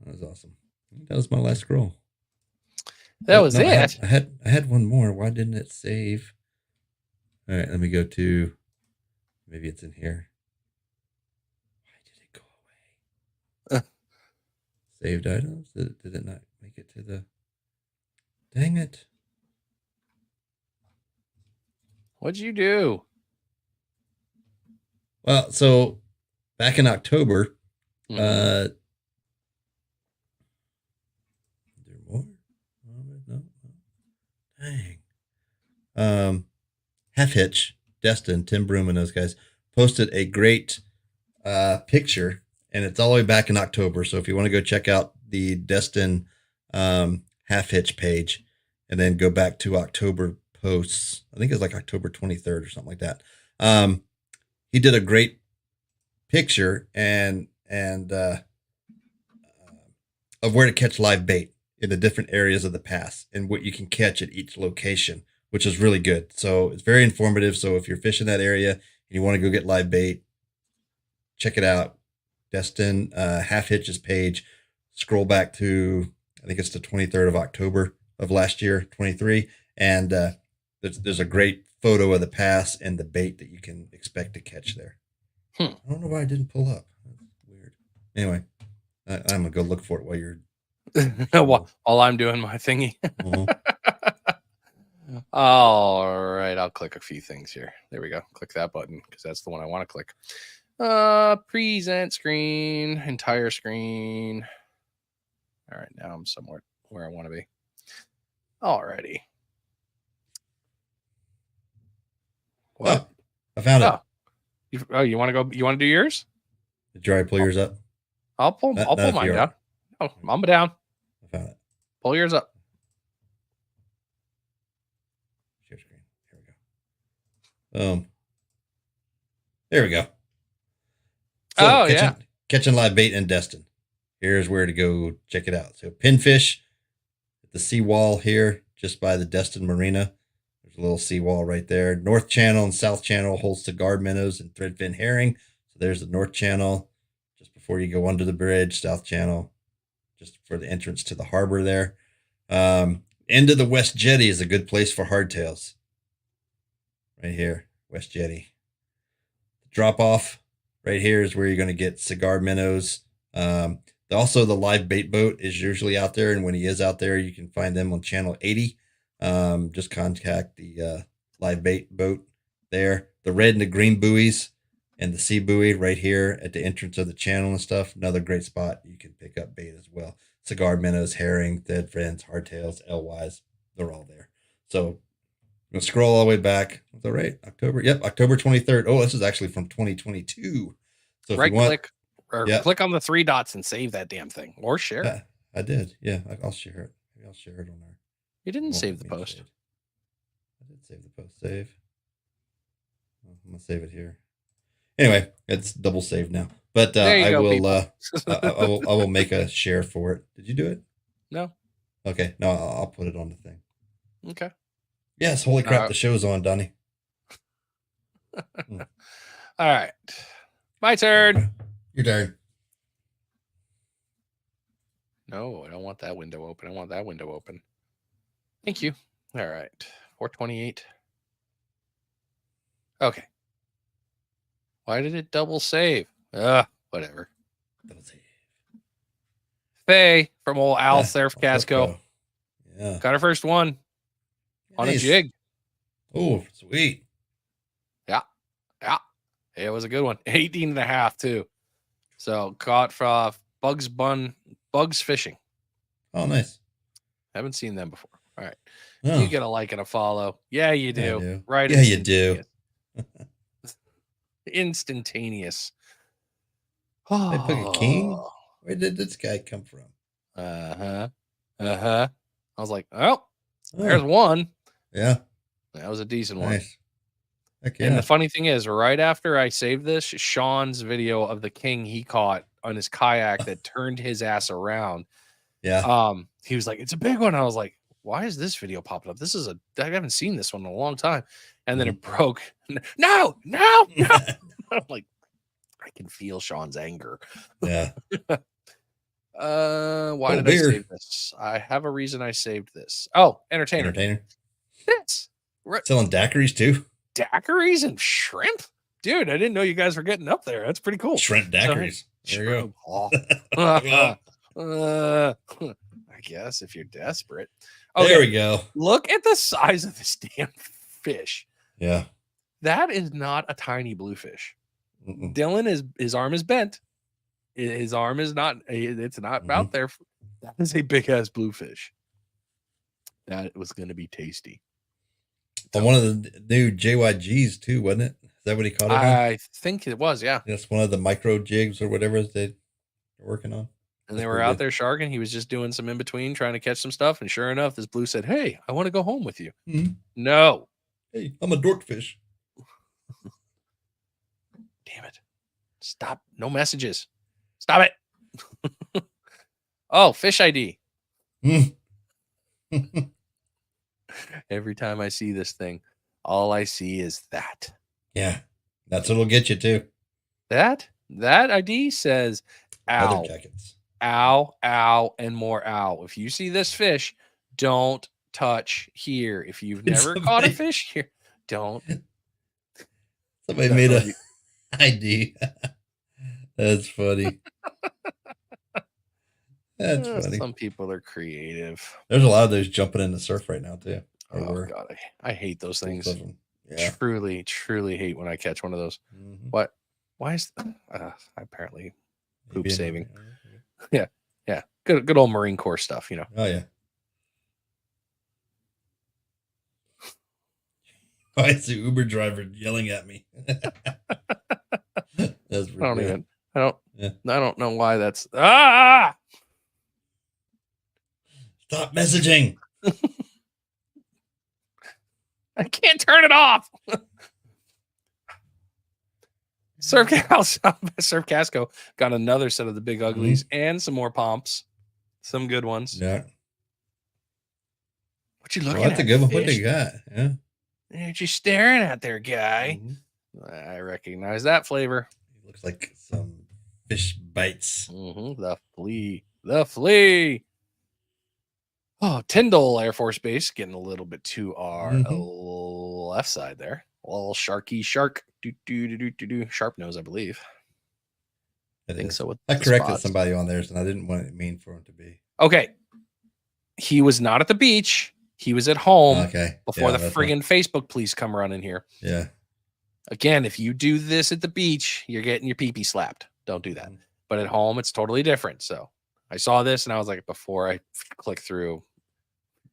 Speaker 2: That was awesome. That was my last scroll.
Speaker 1: That was it.
Speaker 2: I had one more. Why didn't it save? All right, let me go to, maybe it's in here. Why did it go away? Saved items? Did it not make it to the, dang it.
Speaker 1: What'd you do?
Speaker 2: Well, so back in October, there more? No. Dang. Half Hitch, Destin, Tim Broom, and those guys posted a great picture, and it's all the way back in October. So if you want to go check out the Destin Half Hitch page, and then go back to October posts, I think it's like October 23rd or something like that. He did a great picture and of where to catch live bait in the different areas of the pass and what you can catch at each location, which is really good. So it's very informative. So if you're fishing that area and you want to go get live bait, check it out. Destin Half Hitch's page. Scroll back to, I think it's the 23rd of October of last year, 23. And there's a great photo of the pass and the bait that you can expect to catch there. I don't know why I didn't pull up. That's weird. Anyway, I'm going to go look for it while you're.
Speaker 1: While I'm doing my thingy. All right, I'll click a few things here. There we go. Click that button because that's the one I want to click. Present screen, entire screen. All right, now I'm somewhere where I want to be. Alrighty. What?
Speaker 2: Oh, I found it.
Speaker 1: You want to go? You want to do yours?
Speaker 2: Did you already pull yours up?
Speaker 1: I'll pull mine down. Oh, I'm down.
Speaker 2: I found it.
Speaker 1: Pull yours up.
Speaker 2: Share screen. Here we go. There we go. So catching live bait in Destin. Here's where to go check it out. So pinfish at the seawall here, just by the Destin Marina. There's a little seawall right there. North Channel and South Channel holds cigar minnows and threadfin herring. So there's the North Channel, just before you go under the bridge. South Channel, just for the entrance to the harbor there. End of the West Jetty is a good place for hardtails. Right here, West Jetty. drop off right here is where you're going to get cigar minnows. Also, the live bait boat is usually out there, and when he is out there, you can find them on channel 80. Just contact the live bait boat there. The red and the green buoys and the sea buoy right here at the entrance of the channel and stuff. Another great spot. You can pick up bait as well. Cigar minnows, herring, dead friends, hardtails, alewives, they're all there. So I'm going to scroll all the way back. Is that right? October? Yep, October 23rd. Oh, this is actually from 2022. So if you want,
Speaker 1: click or click on the 3 dots and save that damn thing or share it.
Speaker 2: I did. Yeah, I'll share it. Maybe I'll share it on there.
Speaker 1: You didn't save the post.
Speaker 2: I did save the post. Save. I'm going to save it here. Anyway, it's double saved now. But I will make a share for it. Did you do it?
Speaker 1: No.
Speaker 2: Okay. No, I'll put it on the thing.
Speaker 1: Okay.
Speaker 2: Yes. Holy crap. The show's on, Donnie.
Speaker 1: All right. My turn.
Speaker 2: Your turn.
Speaker 1: No, I don't want that window open. I want that window open. Thank you. All right. 428. Okay. Why did it double save? Whatever.
Speaker 2: Double save.
Speaker 1: Faye from old Al Surf Casco.
Speaker 2: Yeah.
Speaker 1: Got her first one on a jig.
Speaker 2: Oh, sweet.
Speaker 1: Yeah. Yeah. It was a good one. 18 and a half too. So caught from Bugs Fishing.
Speaker 2: Oh, nice.
Speaker 1: Haven't seen them before. All right.
Speaker 2: Oh.
Speaker 1: You get a like and a follow. Yeah, you do.
Speaker 2: I do.
Speaker 1: Right.
Speaker 2: Yeah, you do.
Speaker 1: Instantaneous.
Speaker 2: They put a king? Where did this guy come from?
Speaker 1: I was like, there's one.
Speaker 2: Yeah.
Speaker 1: That was a decent one.
Speaker 2: Nice. Heck yeah.
Speaker 1: And the funny thing is, right after I saved this, Sean's video of the king he caught on his kayak that turned his ass around.
Speaker 2: Yeah.
Speaker 1: He was like, it's a big one. I was like, why is this video popping up? I haven't seen this one in a long time. And then it broke. No. I'm like, I can feel Sean's anger.
Speaker 2: Yeah.
Speaker 1: Why did I save this? I have a reason I saved this. Oh, entertainer. This.
Speaker 2: Selling daiquiris too?
Speaker 1: Daiquiris and shrimp? Dude, I didn't know you guys were getting up there. That's pretty cool.
Speaker 2: Shrimp daiquiris.
Speaker 1: There you go. I guess if you're desperate.
Speaker 2: Okay, there we go.
Speaker 1: Look at the size of this damn fish.
Speaker 2: Yeah.
Speaker 1: That is not a tiny bluefish. Dylan, his arm is bent. His arm is not, it's not out there. That is a big ass bluefish. That was going to be tasty.
Speaker 2: On one of the new JYGs too, wasn't it? Is that what he caught it on?
Speaker 1: I think it was, yeah.
Speaker 2: That's one of the micro jigs or whatever they're working on.
Speaker 1: And they were out there sharking. He was just doing some in between, trying to catch some stuff. And sure enough, this blue said, "Hey, I want to go home with you." No.
Speaker 2: Hey, I'm a dorkfish.
Speaker 1: Damn it. Stop. No messages. Stop it. Oh, fish ID. Every time I see this thing, all I see is that.
Speaker 2: Yeah. That's what'll get you too.
Speaker 1: That ID says ow.
Speaker 2: Leather jackets.
Speaker 1: Ow, ow, and more ow. If you see this fish, don't touch here. If you've never caught a fish here, don't.
Speaker 2: Somebody made a ID. That's funny. That's funny.
Speaker 1: Some people are creative.
Speaker 2: There's a lot of those jumping in the surf right now too.
Speaker 1: Oh God, I hate those things.
Speaker 2: Yeah.
Speaker 1: Truly hate when I catch one of those. What? Why is I apparently poop saving? Yeah. Good old Marine Corps stuff, you know.
Speaker 2: Oh yeah. Why is the Uber driver yelling at me? That's
Speaker 1: I don't know why that's Stop
Speaker 2: messaging.
Speaker 1: I can't turn it off. Surf Casco got another set of the big uglies and some more pomps. Some good ones.
Speaker 2: Yeah.
Speaker 1: What you looking at?
Speaker 2: That's a good one. What do you got? Yeah.
Speaker 1: What you staring at there, guy? I recognize that flavor.
Speaker 2: It looks like some fish bites.
Speaker 1: The flea. Oh, Tyndall Air Force Base getting a little bit to our left side there. Well, sharky shark. Sharp nose, I believe.
Speaker 2: I think so. I corrected somebody on theirs, and I didn't want it mean for him to be.
Speaker 1: Okay. He was not at the beach. He was at home.
Speaker 2: Okay.
Speaker 1: Before the friggin' Facebook police come running here.
Speaker 2: Yeah.
Speaker 1: Again, if you do this at the beach, you're getting your pee-pee slapped. Don't do that. But at home, it's totally different. So I saw this, and I was like, before I click through,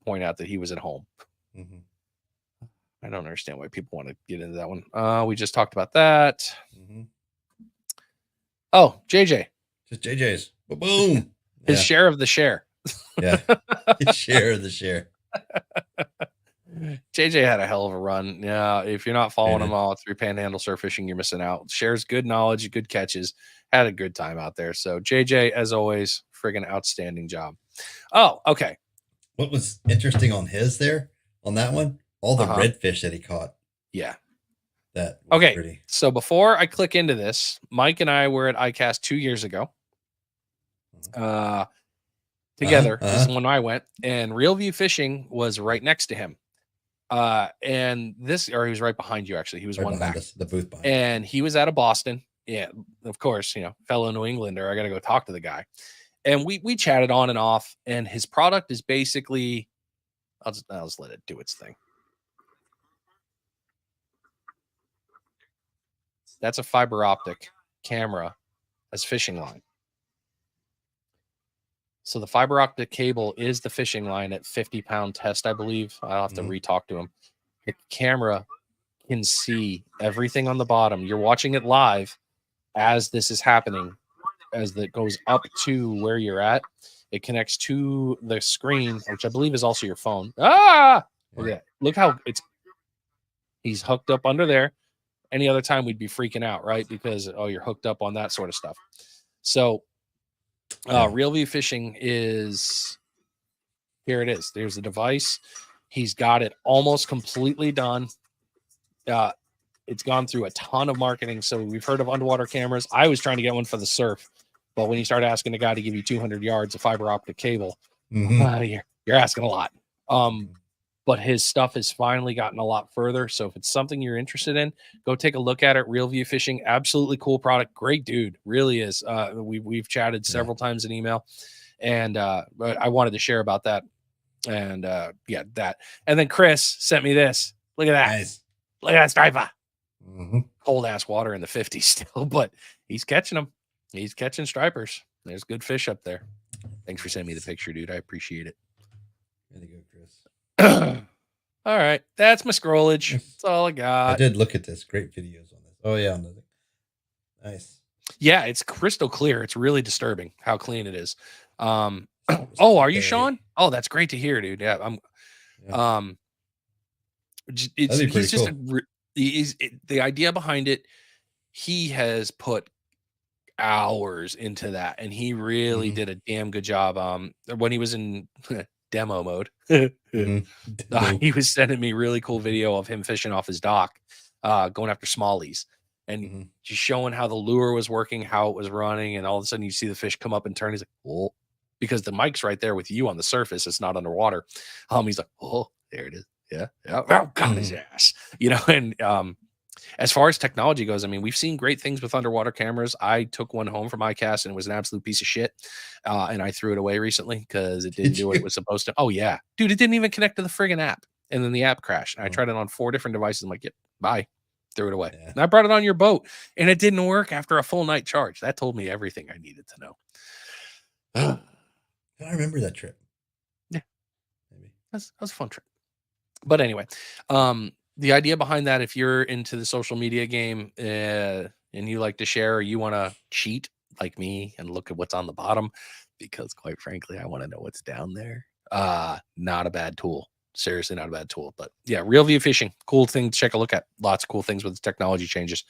Speaker 1: point out that he was at home.
Speaker 2: Mm-hmm.
Speaker 1: I don't understand why people want to get into that one. We just talked about that.
Speaker 2: Mm-hmm.
Speaker 1: Oh, JJ.
Speaker 2: Just JJ's. Boom.
Speaker 1: His share of the share.
Speaker 2: Yeah. His share of the share.
Speaker 1: JJ had a hell of a run. Yeah. If you're not following him all through Panhandle surf fishing, you're missing out. Shares good knowledge, good catches. Had a good time out there. So JJ, as always, friggin' outstanding job. Oh, okay.
Speaker 2: What was interesting on that one? All the redfish that he caught.
Speaker 1: Yeah.
Speaker 2: That was pretty.
Speaker 1: So before I click into this, Mike and I were at ICAST 2 years ago. Together. This is when I went, and Real View Fishing was right next to him. And he was right behind you, actually. He was one back.
Speaker 2: The booth behind.
Speaker 1: And he was out of Boston. Yeah, of course, fellow New Englander. I got to go talk to the guy. And we chatted on and off, and his product is basically, I'll just let it do its thing. That's a fiber optic camera as fishing line. So the fiber optic cable is the fishing line at 50-pound test, I believe. I'll have to re-talk to him. The camera can see everything on the bottom. You're watching it live as this is happening, as it goes up to where you're at. It connects to the screen, which I believe is also your phone. Look at that. Look how he's hooked up under there. Any other time we'd be freaking out, right? Because, you're hooked up on that sort of stuff. So Real View Fishing is, here it is. There's the device. He's got it almost completely done. It's gone through a ton of marketing. So we've heard of underwater cameras. I was trying to get one for the surf, but when you start asking a guy to give you 200 yards of fiber optic cable, you're asking a lot. But his stuff has finally gotten a lot further. So if it's something you're interested in, go take a look at it. Real View Fishing, absolutely cool product. Great dude, really is. We've chatted several times in email, and but I wanted to share about that. And that. And then Chris sent me this. Look at that.
Speaker 2: Nice.
Speaker 1: Look at that striper. Cold ass water in the 50s still, but he's catching them. He's catching stripers. There's good fish up there. Thanks for sending me the picture, dude. I appreciate it.
Speaker 2: Really good, Chris.
Speaker 1: All right, that's my scrollage. That's all I got.
Speaker 2: I did look at this. Great videos on this. Oh yeah, nice.
Speaker 1: Yeah, it's crystal clear. It's really disturbing how clean it is. Are you Sean? Oh, that's great to hear, dude. Yeah, he's just cool. The idea behind it. He has put hours into that, and he really did a damn good job. When he was in demo mode, he was sending me really cool video of him fishing off his dock, going after smallies, and just showing how the lure was working, how it was running, and all of a sudden you see the fish come up and turn. He's like, "Oh," because the mic's right there with you on the surface. It's not underwater. He's like, "Oh, there it is." Yeah. Oh, God, his ass. And as far as technology goes, I mean, we've seen great things with underwater cameras. I took one home from ICAST and it was an absolute piece of shit. And I threw it away recently because it didn't do what it was supposed to. Oh, yeah. Dude, it didn't even connect to the friggin' app. And then the app crashed. And I tried it on 4 different devices. I'm like, yep, bye. Threw it away. Yeah. And I brought it on your boat and it didn't work after a full night charge. That told me everything I needed to know.
Speaker 2: I remember that trip.
Speaker 1: Yeah. Maybe. That was a fun trip. But anyway, the idea behind that, if you're into the social media game and you like to share, or you want to cheat like me and look at what's on the bottom, because quite frankly, I want to know what's down there. Not a bad tool. Seriously, not a bad tool. But yeah, Real View Fishing, cool thing to check a look at. Lots of cool things with the technology changes.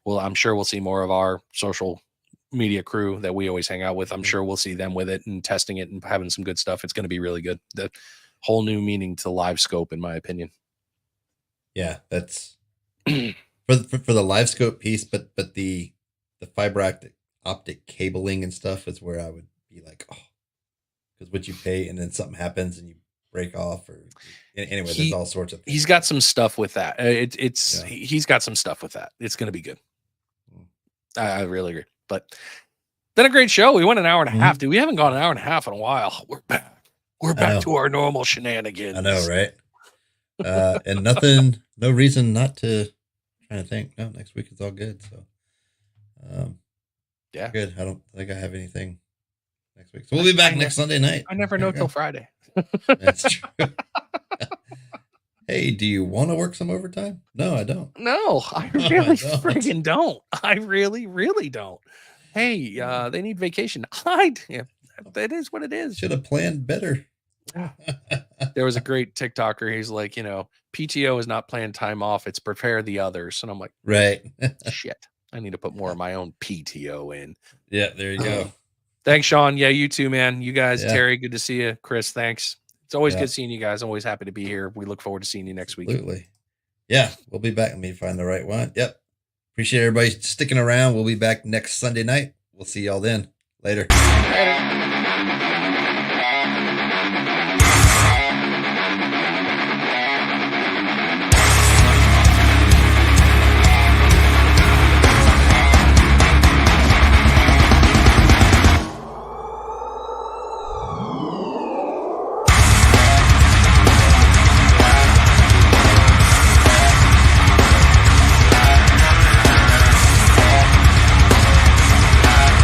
Speaker 1: Well, I'm sure we'll see more of our social media crew that we always hang out with. I'm sure we'll see them with it and testing it and having some good stuff. It's going to be really good. The whole new meaning to live scope, in my opinion.
Speaker 2: Yeah, that's for the live scope piece, but the fiber optic cabling and stuff is where I would be like, oh, because what you pay and then something happens and you break off or anyway. There's all sorts of things.
Speaker 1: He's got some stuff with that. He's got some stuff with that. It's going to be good. I really agree. But then a great show. We went an hour and a half, dude. We haven't gone an hour and a half in a while. We're back. We're back to our normal shenanigans.
Speaker 2: I know, right? And no reason not to. Trying to think. No, next week is all good. So,
Speaker 1: yeah,
Speaker 2: good. I don't think I have anything next week. So we'll be back next Sunday night.
Speaker 1: I never know till Friday.
Speaker 2: That's true. Hey, do you want to work some overtime? No, I don't.
Speaker 1: No, I really freaking don't. I really, really don't. Hey, they need vacation. That is what it is.
Speaker 2: Should have planned better.
Speaker 1: There was a great TikToker. He's like, PTO is not plan time off. It's prepare the others. And I'm like,
Speaker 2: right.
Speaker 1: Shit. I need to put more of my own PTO in.
Speaker 2: Yeah, there you go.
Speaker 1: Thanks, Sean. Yeah, you too, man. You guys, Terry, good to see you. Chris, thanks. It's always good seeing you guys. I'm always happy to be here. We look forward to seeing you next week.
Speaker 2: Absolutely. Yeah, we'll be back. Let me find the right one. Yep. Appreciate everybody sticking around. We'll be back next Sunday night. We'll see y'all then. Later.